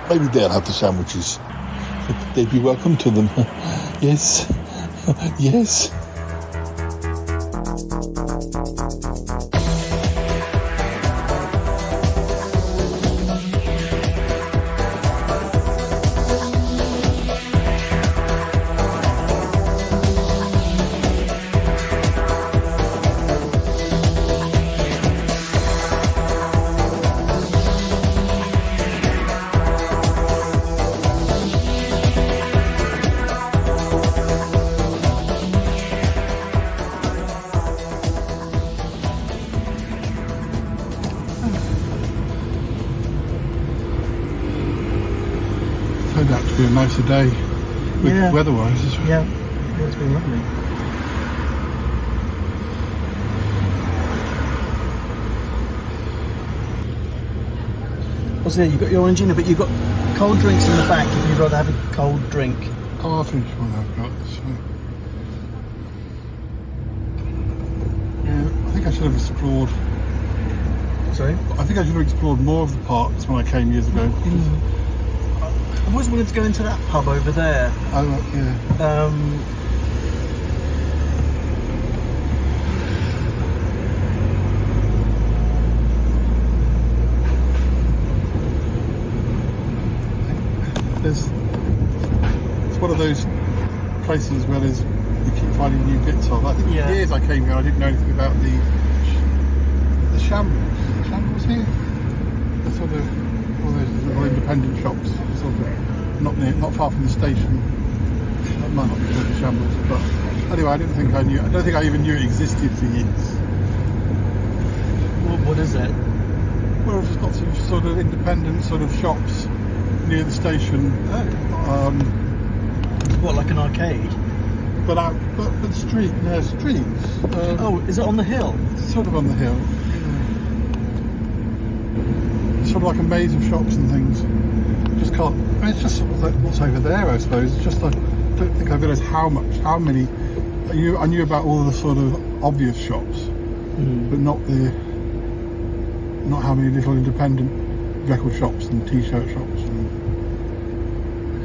Maybe they'll have the sandwiches. They'd be welcome to them. Yes. Yes. Turned out to be a nicer day, weather-wise as well. Yeah, it's been lovely. What's there? You've got your orange in it, but you've got cold drinks in the back if you'd rather have a cold drink. Oh, I'll finish one I've got. So. Yeah, I think I should have explored. Sorry? I think I should have explored more of the parks when I came years ago. I've always wanted to go into that pub over there. Oh, yeah. It's one of those places where you keep finding new bits of. I think for years I came here, I didn't know anything about the shambles. The shambles here? The sort of all those little independent shops, sort of not far from the station. That might not be called the shambles, but anyway, I don't think I even knew it existed for years. What is it? Well, there's lots of sort of independent sort of shops near the station. What, like an arcade? But streets. Is it on the hill? It's sort of on the hill. It's sort of like a maze of shops and things. Just can't. I mean, it's just sort of like what's over there, I suppose. It's just like, I don't think I realised how many. I knew about all the sort of obvious shops, but not how many little independent record shops and t-shirt shops and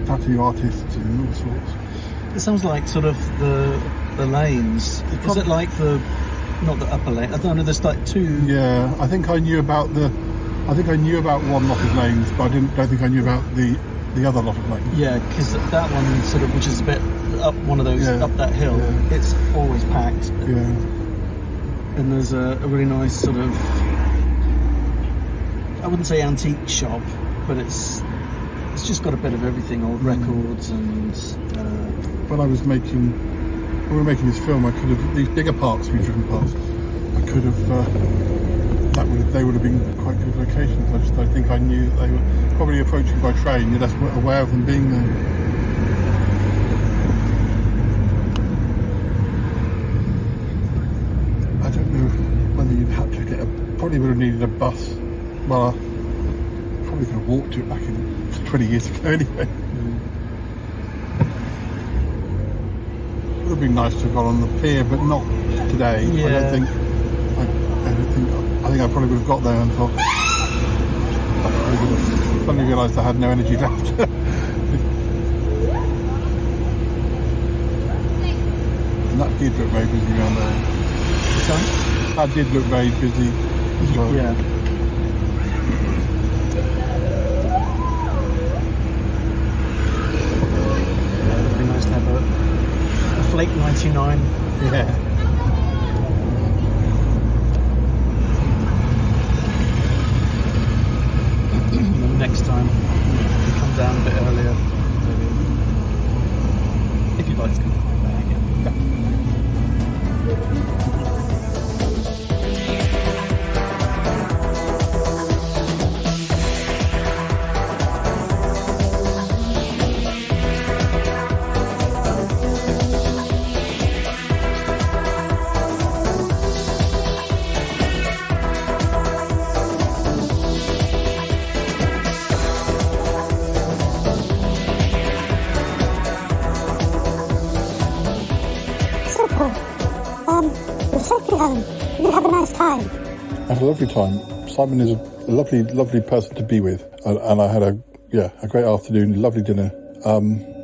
tattoo artists and all sorts. It sounds like sort of the lanes. Is it like not the upper lane? I don't know. There's like two. Yeah, I think I knew about one lot of lanes, but I don't think I knew about the other lot of lanes. Yeah, because that one sort of, which is a bit up one of those up that hill, it's always packed. Yeah. And there's a really nice sort of, I wouldn't say antique shop, but it's just got a bit of everything, old records and. When we were making this film, I could have, these bigger parks we've driven past, I could have, they would have been quite good locations. I just don't think I knew that they were probably approaching by train. You're just aware of them being there. I don't know whether you'd have to probably would have needed a bus. Well, I probably could have walked to it back in 20 years ago anyway. It would have been nice to have gone on the pier, but not today. Yeah. I think I probably would have got there and thought, I suddenly realised I had no energy left. And that did look very busy around there. Sorry? That did look very busy as well. Yeah. It would be nice to have a Flake 99. Yeah. And then next time, he comes down a bit earlier. If you'd like to come back again. You're safely home. You have a nice time. I had a lovely time. Simon is a lovely, lovely person to be with, and I had a great afternoon, lovely dinner.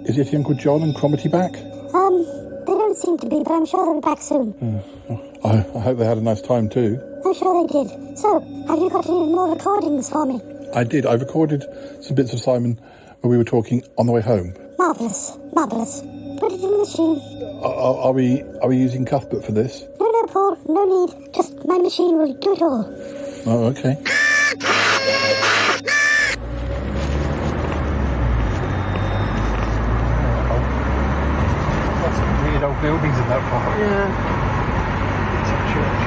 Is Yeti Uncle John and Cromitty back? They don't seem to be, but I'm sure they'll be back soon. I hope they had a nice time too. I'm sure they did. So, have you got any more recordings for me? I did. I recorded some bits of Simon when we were talking on the way home. Marvellous, marvellous. Put it in the machine. Are we using Cuthbert for this? No, Paul, no need. Just my machine will do it all. Oh, okay. Lots of weird old buildings in that part. Yeah. It's a church.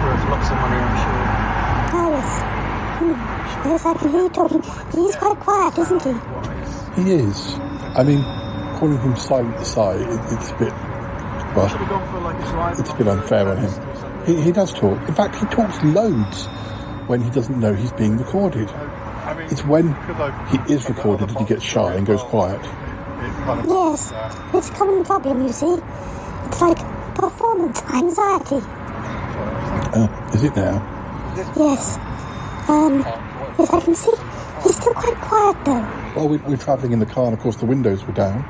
Worth lots of money, I'm sure. Oh, yes. Yes, I can hear you talking. He's quite quiet, isn't he? He is. I mean, calling him Silent Aside, it's a bit... Well, it's a bit unfair on him. He does talk. In fact, he talks loads when he doesn't know he's being recorded. It's when he is recorded that he gets shy and goes quiet. Yes, it's a common problem, you see. It's like performance anxiety. Is it now? Yes. Yes, I can see. He's still quite quiet, though. Well, we're travelling in the car, and of course the windows were down.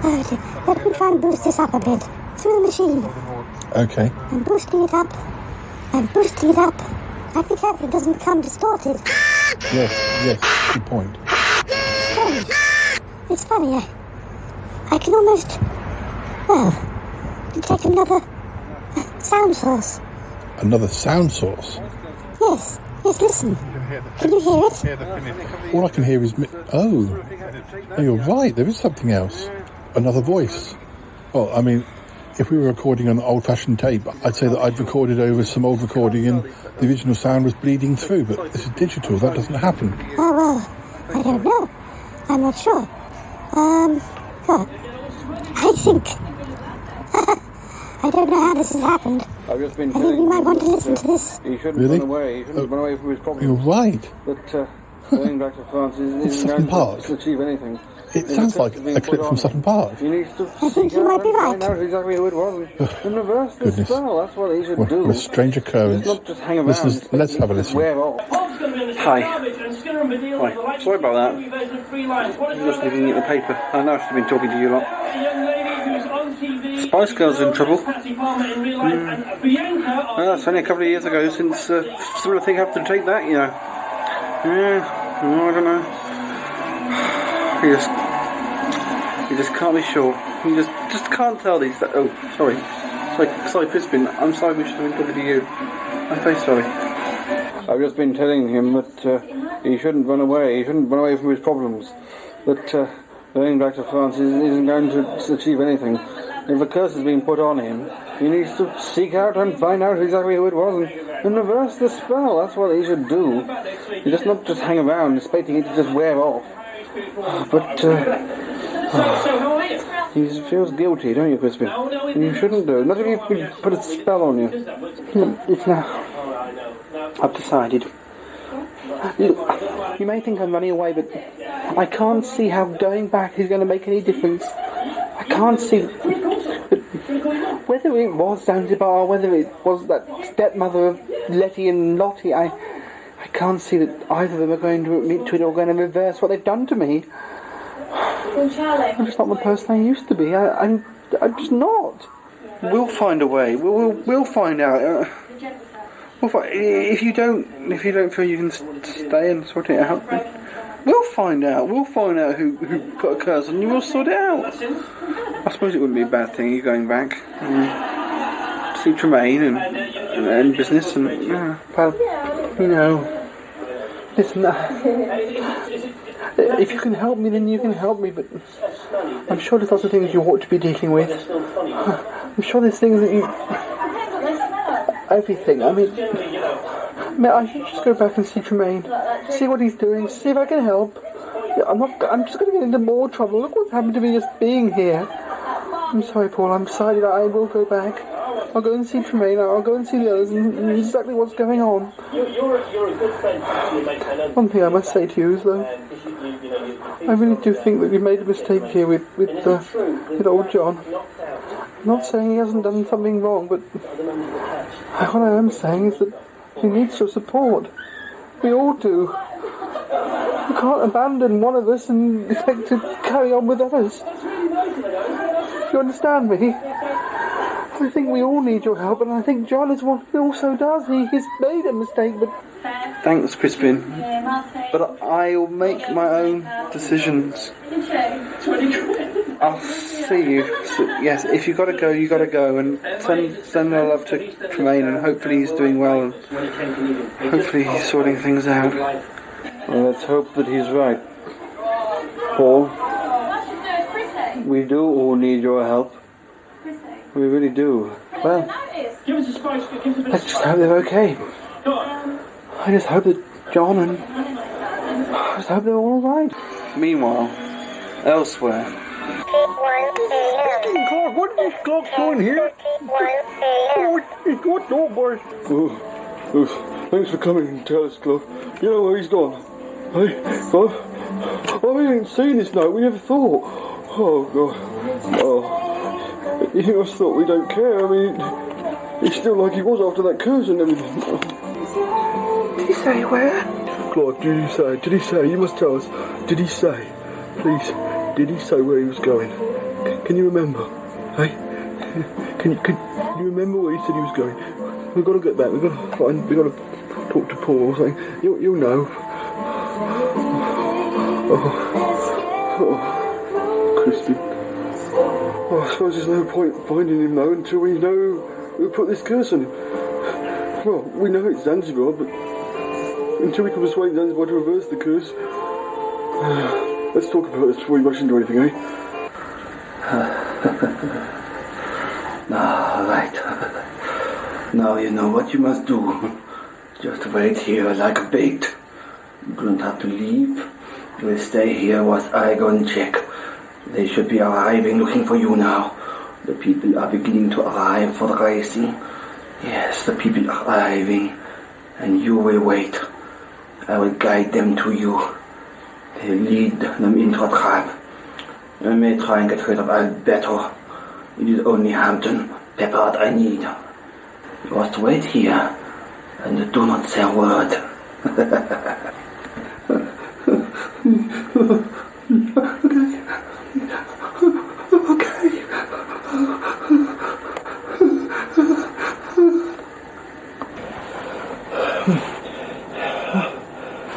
Let me try and boost this up a bit. Through the machine. Okay. I'm boosting it up. I'm boosting it up. I be careful it doesn't become distorted. Yes, good point. Strange. It's funny, I can almost, detect another sound source. Another sound source? Yes, listen. Can you hear it? All I can hear is... Oh, you're right, there is something else. Another voice. Well, I mean, if we were recording on old-fashioned tape, I'd say that I'd recorded over some old recording and the original sound was bleeding through, but this is digital, that doesn't happen. Oh, well, I don't know. I'm not sure. I think... I don't know how this has happened. I think we might want to listen to this. He shouldn't Really? run away. He shouldn't run away from his problems. You're right. But going back to France It's isn't Sutton going Park. to achieve anything. It sounds like a clip from Sutton Park. He needs to I think you might be right. find out exactly who it was and reverse the Goodness. spell. That's what he should What do. a strange occurrence. Not just hang around. Listeners, let's have a listen. Wear off. Hi. Hi. Sorry about that. I'm just looking at the paper. I know I should have been talking to you lot. Spice Girls in trouble. Well, it's only a couple of years ago since some of the thing happened to take that, you know. Yeah, I don't know. You just can't be sure. You just can't tell these. Oh, sorry, Crispin. I'm sorry. We should have been talking to you. I'm very sorry. I've just been telling him that he shouldn't run away. He shouldn't run away from his problems. That going back to France isn't going to achieve anything. If a curse has been put on him, he needs to seek out and find out exactly who it was and reverse the spell. That's what he should do. He does not just hang around expecting it to just wear off. But he feels guilty, don't you, Crispin? You shouldn't do. Not if you put a spell on you. It's now. I've decided. Look, you may think I'm running away, but I can't see how going back is going to make any difference. I can't see whether it was Zanzibar, whether it was that stepmother of Letty and Lottie. I can't see that either of them are going to admit to it or going to reverse what they've done to me. I'm just not the person I used to be. I'm just not. We'll find a way. We'll find out. If you don't feel you can stay and sort it out, then we'll find out. We'll find out who put a curse on you. We'll sort it out. I suppose it wouldn't be a bad thing you going back. See Tremaine and business and well, you know. Listen, if you can help me, then you can help me. But I'm sure there's lots of things you ought to be dealing with. I'm sure there's things that you. Everything. I mean, I should just go back and see Tremaine, see what he's doing, see if I can help. I'm just going to get into more trouble. Look what's happened to me just being here. I'm sorry, Paul. I'm decided I will go back. I'll go and see Tremaine. I'll go and see the others and exactly what's going on. One thing I must say to you is, though, I really do think that we made a mistake here with old John. I'm not saying he hasn't done something wrong, but what I am saying is that he needs your support. We all do. You can't abandon one of us and expect to carry on with others. Do you understand me? I think we all need your help, and I think John is one who also does. He's made a mistake, but... Thanks, Crispin. But I'll make my own decisions. I'll see you. So, yes, if you gotta go, you gotta go, and send my love to Tremaine, and hopefully he's doing well, and hopefully he's sorting things out. Well, let's hope that he's right. Paul, we do all need your help. We really do. Well, let's just hope they're okay. I just hope that John and... I just hope they're all right. Meanwhile, elsewhere... Clark, what is Clark doing here? What door, boy? Thanks for coming and tell us, Clark. You know where he's gone? Hey, Clark? Oh, we ain't seen this night. We never thought. Oh, God. Oh. You must thought we don't care. I mean, he's still like he was after that curse and everything. Did he say where? Clark, did he say? You must tell us. Did he say? Please, did he say where he was going? Can you remember? Hey? Can you remember where he said he was going? We've got to get back. We've got to talk to Paul or something. You'll know. Oh, Crispin. Oh, I suppose there's no point finding him though until we know who put this curse on him. Well, we know it's Zanzibar, but until we can persuade Zanzibar to reverse the curse, let's talk about this before we rush into anything, eh? Right. Now you know what you must do. Just wait here like a bait. You don't have to leave. You will stay here whilst I go and check. They should be arriving looking for you now. The people are beginning to arrive for the racing. Yes, the people are arriving. And you will wait. I will guide them to you. They will lead them into a trap. I may try and get rid of Alberto. It is only Hampton Peppard I need. You must wait here and do not say a word. Okay.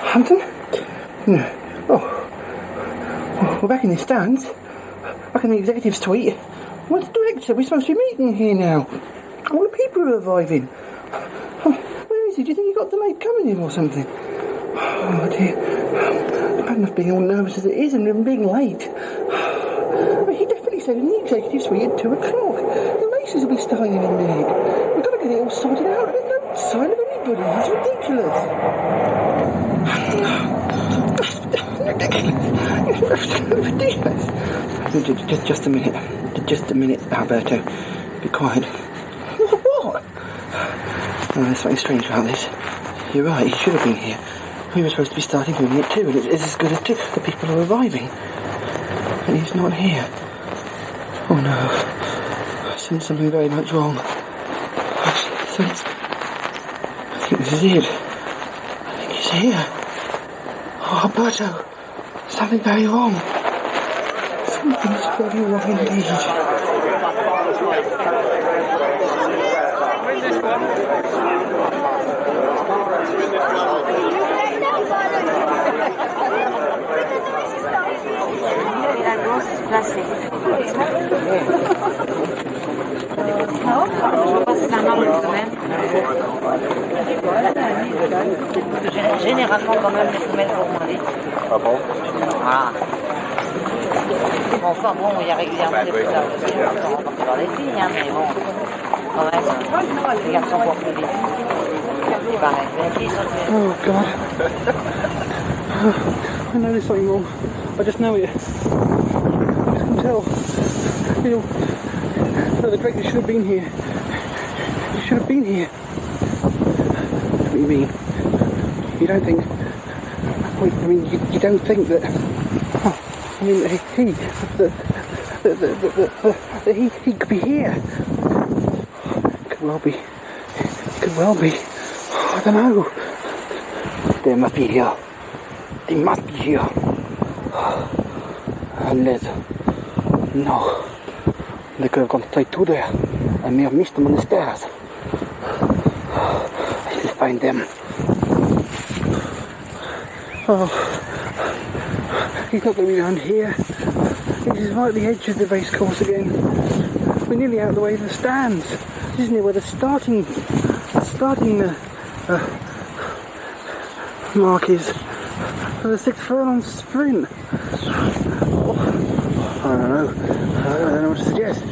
Hampton? No. Oh. We're back in the stands. Back in the executive suite. What's the director? We're supposed to be meeting here now. All the people are arriving. Where is he? Do you think he got delayed coming in or something? Oh dear. Bad enough being all nervous as it is and being late. He definitely said in the executive suite at 2 o'clock. The races will be starting in a minute. We've got to get it all sorted out. There's no sign of anybody. It's ridiculous. Ridiculous. Just a minute. Just a minute, Alberto. Be quiet. What? Oh, there's something strange about this. You're right, he should have been here. We were supposed to be starting moving at 2, and it's as good as 2. The people are arriving. And he's not here. Oh no. I sense something very much wrong. I think this is it. I think he's here. Oh, Alberto. Something very wrong. Something's very wrong indeed. Généralement, quand même, les femelles vont demander. Ah bon? Voilà. Bon, enfin, bon, il y a régulièrement des petits aussi, on s'en remporte par les filles, hein, mais bon, quand même, les garçons voient plus les filles. C'est pareil, les filles sont plus... Oh, God. I know there's something wrong. I just know it. I just can tell. You know, that the director should have been here. He should have been here. What do you mean? You don't think... Wait, I mean, you don't think that... Oh, I mean, he could be here. Could well be. Could well be. I don't know. They must be here. They must be here. Unless... No. They could have gone straight to there. I may have missed them on the stairs. I should find them. Oh. He's not going to be around here. He's right at the edge of the race course again. We're nearly out of the way of the stands. This is near where the starting mark is for the 6 furlong sprint. Oh, I don't know what to suggest.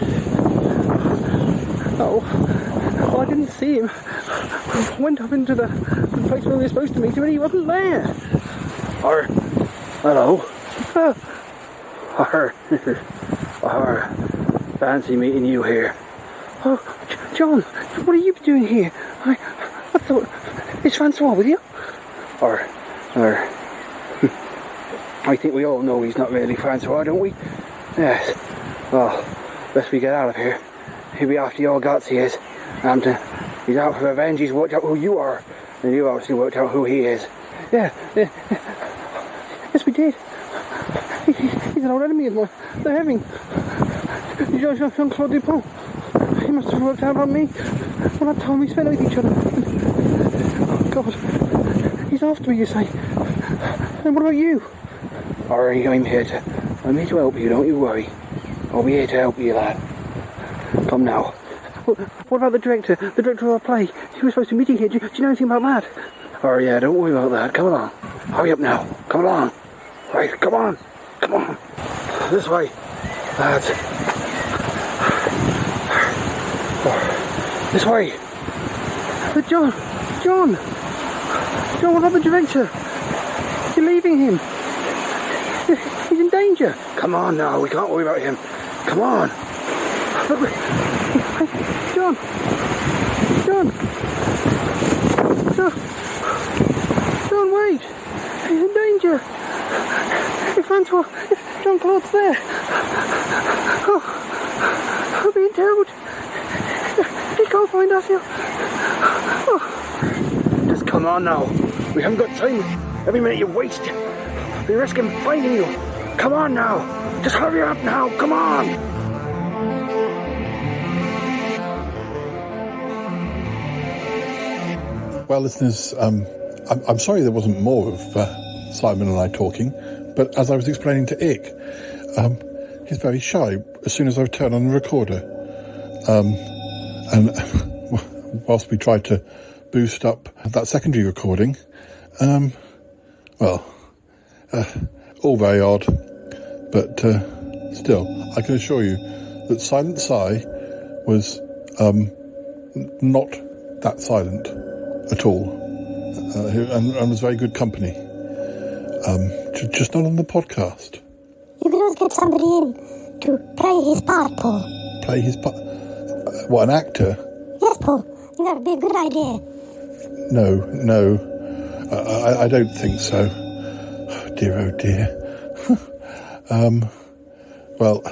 Oh, I didn't see him. I went up into the place where we were supposed to meet him and he wasn't there. Hello. Fancy meeting you here. Oh, John, what are you doing here? I thought... Is Francois with you? I think we all know he's not really Francois, don't we? Yes. Well, best we get out of here. He'll be after your guts, he is. And he's out for revenge. He's worked out who you are. And you obviously worked out who he is. Yeah. Yes, we did. He's an old enemy of mine. They're having... Jean-Claude Dupont. He must have worked out on me. All that time we spent with each other. Oh, God. He's after me, you say. And what about you? I'm here to help you, don't you worry. I'll be here to help you, lad. Come now. What about the director? The director of our play? He was supposed to be meeting here. Do you know anything about that? Oh, yeah, don't worry about that. Come along. Hurry up now. Come along. Right, come on. Come on. This way, lads. This way. John, what about the director? You're leaving him. He's in danger. Come on now, we can't worry about him. Come on. John, wait. He's in danger. If Jean-Claude's there. Oh, I'm being told. He can't find us here. Oh. Just come on now. We haven't got time. Every minute you waste, we risk him finding you. Come on now. Just hurry up now. Come on. Well, listeners, I'm sorry there wasn't more of Simon and I talking, but as I was explaining to Ick, he's very shy as soon as I turn on the recorder. And whilst we tried to boost up that secondary recording, all very odd, but still, I can assure you that Silent Sigh was not that silent at all, and was very good company. Just not on the podcast. You could always get somebody in to play his part, Paul. Play his part? What, an actor? Yes, Paul. I think that would be a good idea. No. I don't think so. Oh dear. Well, I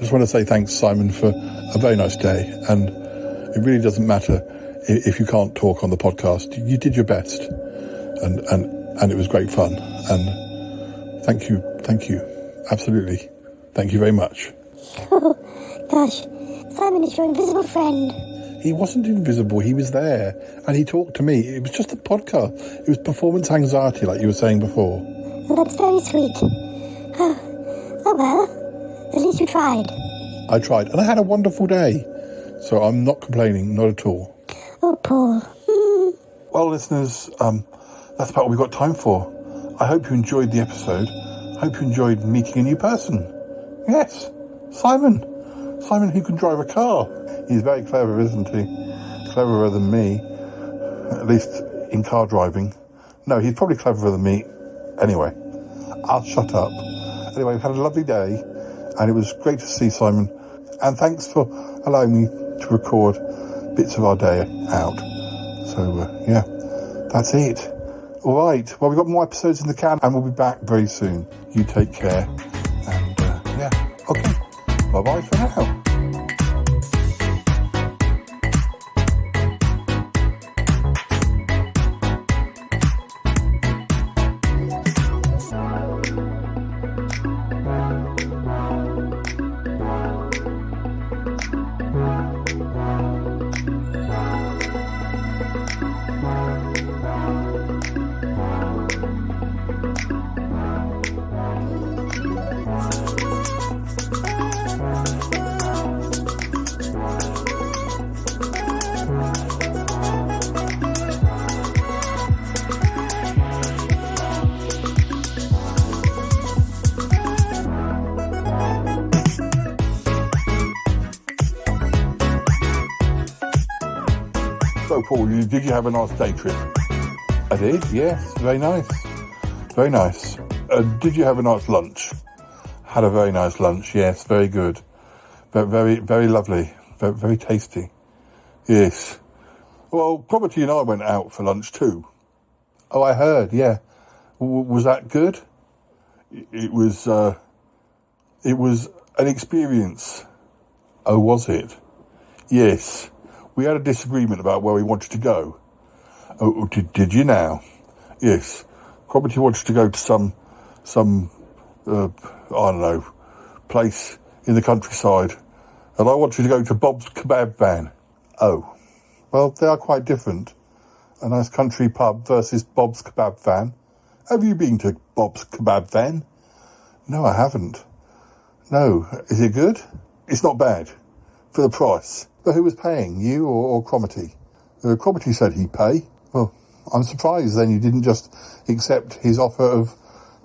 just want to say thanks, Simon, for a very nice day. And it really doesn't matter if you can't talk on the podcast. You did your best. And it was great fun. And thank you. Absolutely. Thank you very much. Oh, gosh. Simon is your invisible friend. He wasn't invisible. He was there. And he talked to me. It was just a podcast. It was performance anxiety, like you were saying before. Well, that's very sweet. Oh well. At least you tried. I tried. And I had a wonderful day. So I'm not complaining. Not at all. Oh, Paul. Well, listeners, that's about all we've got time for. I hope you enjoyed the episode. I hope you enjoyed meeting a new person. Yes, Simon. Simon who can drive a car. He's very clever, isn't he? Cleverer than me. At least in car driving. No, he's probably cleverer than me. Anyway, I'll shut up. Anyway, we've had a lovely day, and it was great to see Simon. And thanks for allowing me to record bits of our day out. So, yeah, that's it. All right, well, we've got more episodes in the can, and we'll be back very soon. You take care, and, yeah, okay. Bye-bye for now. So, Paul, did you have a nice day trip? I did, yes. Very nice. Very nice. Did you have a nice lunch? Had a very nice lunch, yes. Very good. Very, very lovely. Very, very tasty. Yes. Well, Cromitty and I went out for lunch too. Oh, I heard, yeah. Was that good? It was an experience. Oh, was it? Yes. We had a disagreement about where we wanted to go. Oh, did you now? Yes. Cromitty wanted to go to some I don't know, place in the countryside. And I wanted to go to Bob's Kebab Van. Oh. Well, they are quite different. A nice country pub versus Bob's Kebab Van. Have you been to Bob's Kebab Van? No, I haven't. No. Is it good? It's not bad. For the price. But who was paying, you or Cromitty? Cromitty said he'd pay. Well, I'm surprised then you didn't just accept his offer of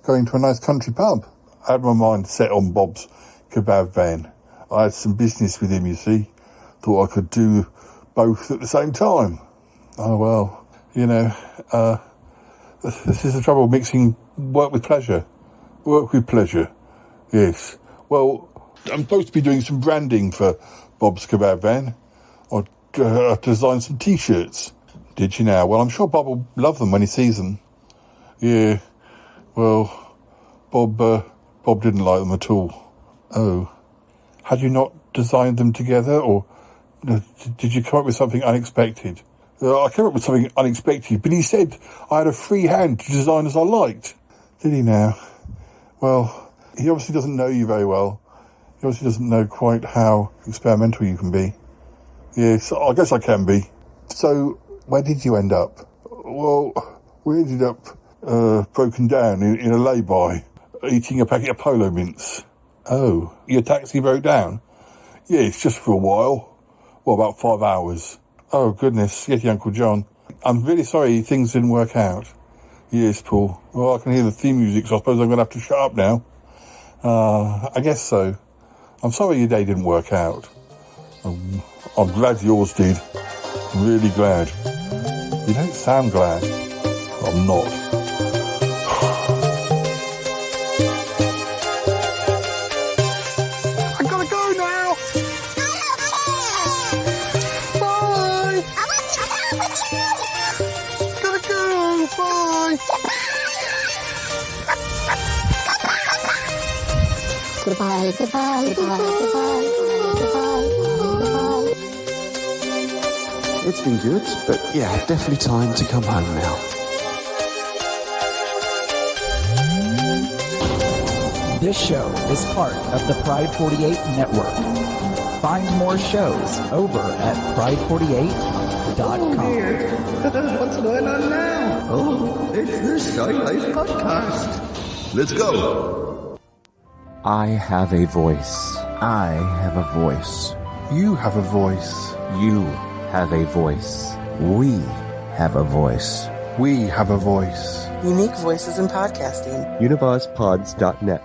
going to a nice country pub. I had my mind set on Bob's Kebab Van. I had some business with him, you see. Thought I could do both at the same time. Oh, well, you know, this is the trouble, mixing work with pleasure. Work with pleasure, yes. Well, I'm supposed to be doing some branding for Bob's Kebab Van. I designed some T-shirts. Did you now? Well, I'm sure Bob will love them when he sees them. Yeah, well, Bob didn't like them at all. Oh, had you not designed them together, or did you come up with something unexpected? I came up with something unexpected, but he said I had a free hand to design as I liked. Did he now? Well, he obviously doesn't know you very well. He obviously doesn't know quite how experimental you can be. Yes, I guess I can be. So, where did you end up? Well, we ended up broken down in a lay-by, eating a packet of Polo Mints. Oh, your taxi broke down? Yes, just for a while. Well, about 5 hours. Oh, goodness, Yeti Uncle John. I'm really sorry things didn't work out. Yes, Paul. Well, I can hear the theme music, so I suppose I'm going to have to shut up now. I guess so. I'm sorry your day didn't work out. I'm glad yours did. I'm really glad. You don't sound glad. I'm not. I gotta go now! Bye! Gotta go! Bye! Goodbye, goodbye, goodbye, goodbye, goodbye, goodbye. It's been good, but yeah, definitely time to come home now. This show is part of the Pride 48 network. Find more shows over at pride48.com. What's going on now? Oh, it's the Shy Life Podcast. Let's go. I have a voice. I have a voice. You have a voice. You have a voice. We have a voice. We have a voice. Unique voices in podcasting. UnivazPods.net.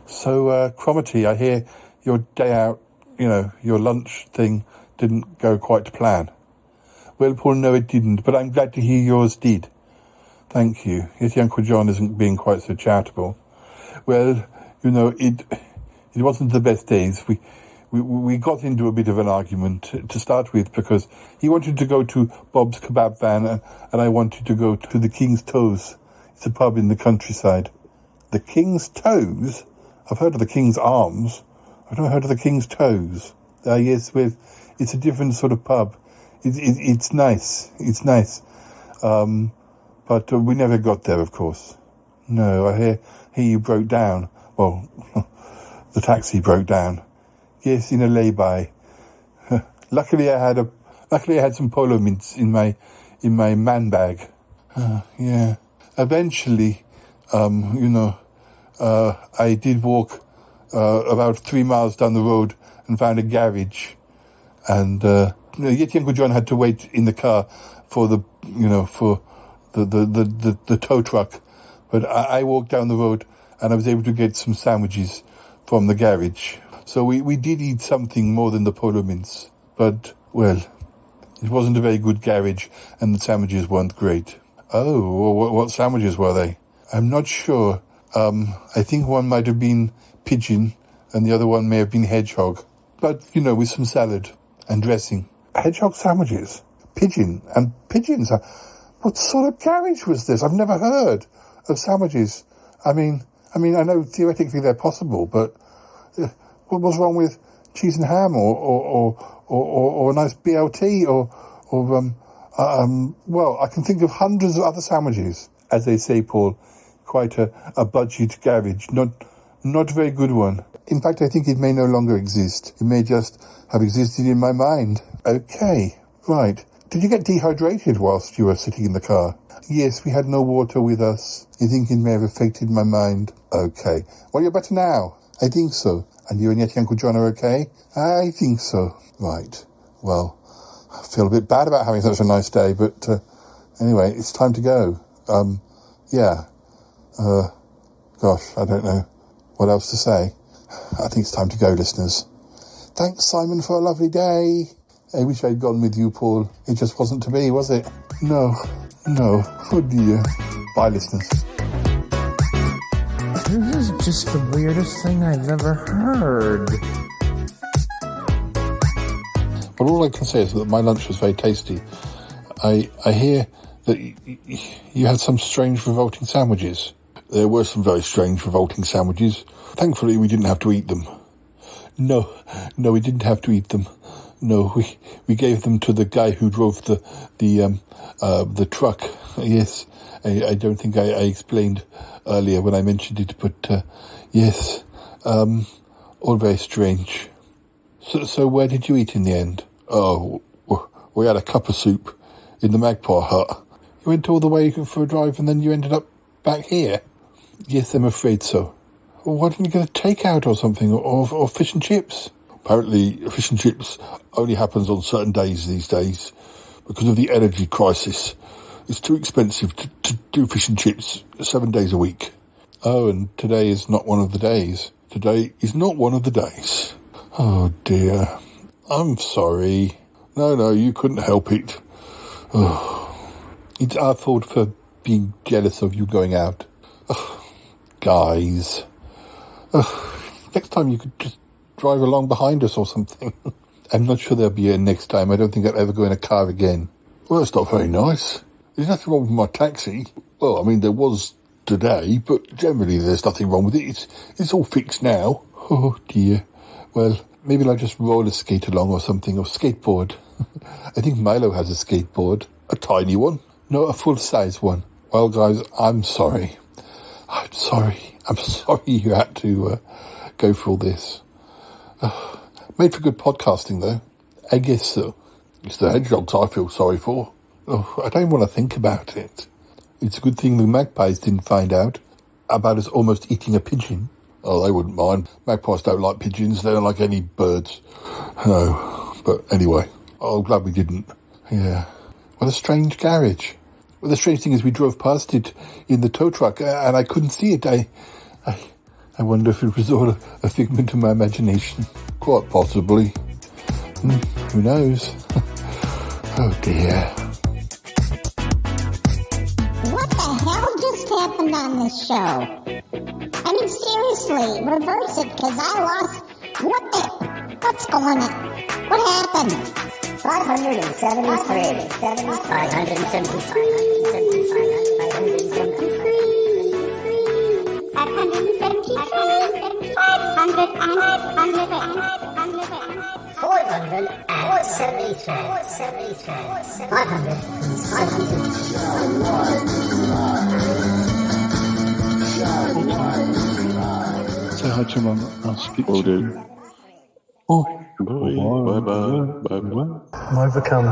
So, Cromitty, I hear your day out, your lunch thing didn't go quite to plan. Well, Paul, no, it didn't, but I'm glad to hear yours did. Thank you. Yet Uncle John isn't being quite so charitable. Well, it wasn't the best days. We got into a bit of an argument to start with because he wanted to go to Bob's Kebab Van and I wanted to go to the King's Toes. It's a pub in the countryside. The King's Toes? I've heard of the King's Arms. I've not heard of the King's Toes. Yes, it's a different sort of pub. It's nice. It's nice. But we never got there, of course. No, I hear you broke down. Well, the taxi broke down. Yes, in a lay-by. Luckily, I had some polo mints in my man bag. Yeah. Eventually, I did walk about 3 miles down the road and found a garage, and yet Uncle John had to wait in the car for the tow truck. But I walked down the road and I was able to get some sandwiches from the garage. So we did eat something more than the polo mints. But, well, it wasn't a very good garage and the sandwiches weren't great. Oh, what sandwiches were they? I'm not sure. I think one might have been pigeon and the other one may have been hedgehog. But, with some salad and dressing. Hedgehog sandwiches? Pigeon? And pigeons? What sort of garage was this? I've never heard of sandwiches. I mean, I know theoretically they're possible, but what was wrong with cheese and ham or a nice BLT well, I can think of hundreds of other sandwiches. As they say, Paul, quite a budget garage, not a very good one. In fact, I think it may no longer exist. It may just have existed in my mind. Okay, right. Did you get dehydrated whilst you were sitting in the car? Yes, we had no water with us. I think it may have affected my mind. Okay. Well, you're better now. I think so. And you and Yeti Uncle John are okay? I think so. Right. Well, I feel a bit bad about having such a nice day, but anyway, it's time to go. Yeah. Gosh, I don't know what else to say. I think it's time to go, listeners. Thanks, Simon, for a lovely day. I wish I'd gone with you, Paul. It just wasn't to be, was it? No. Oh, dear. Bye, listeners. This is just the weirdest thing I've ever heard. Well, all I can say is that my lunch was very tasty. I hear that you had some strange, revolting sandwiches. There were some very strange, revolting sandwiches. Thankfully, we didn't have to eat them. No, we didn't have to eat them. No, we gave them to the guy who drove the truck. Yes, I don't think I explained earlier when I mentioned it, but yes, all very strange. So where did you eat in the end? Oh, we had a cup of soup in the Magpie Hut. You went all the way for a drive and then you ended up back here? Yes, I'm afraid so. Well, why didn't you get a takeout or something, or fish and chips? Apparently, fish and chips only happens on certain days these days because of the energy crisis. It's too expensive to do fish and chips 7 days a week. Oh, and today is not one of the days. Today is not one of the days. Oh, dear. I'm sorry. No, you couldn't help it. Oh, it's our fault for being jealous of you going out. Oh, guys. Next time you could just drive along behind us or something. I'm not sure there'll be a next time. I don't think I'll ever go in a car again. Well, it's not very nice. There's nothing wrong with my taxi. Well, I mean, there was today, but generally there's nothing wrong with it. It's all fixed now. Oh, dear. Well, maybe I'll just roller skate along or something, or skateboard. I think Milo has a skateboard. A tiny one. No, a full-size one. Well, guys, I'm sorry. I'm sorry you had to go through all this. Made for good podcasting, though. I guess so. It's the hedgehogs I feel sorry for. Oh, I don't want to think about it. It's a good thing the magpies didn't find out about us almost eating a pigeon. Oh, they wouldn't mind. Magpies don't like pigeons. They don't like any birds. No. But anyway, I'm glad we didn't. Yeah. What a strange garage. Well, the strange thing is we drove past it in the tow truck and I couldn't see it. I wonder if it was all a figment of my imagination. Quite possibly. Who knows? Oh dear. What the hell just happened on this show? I mean, seriously, reverse it, because I lost... What's going on? What happened? 573. 573. Say hi to Mum. I'll speak Will to do. you. Oh. Bye. Bye. I'm overcome.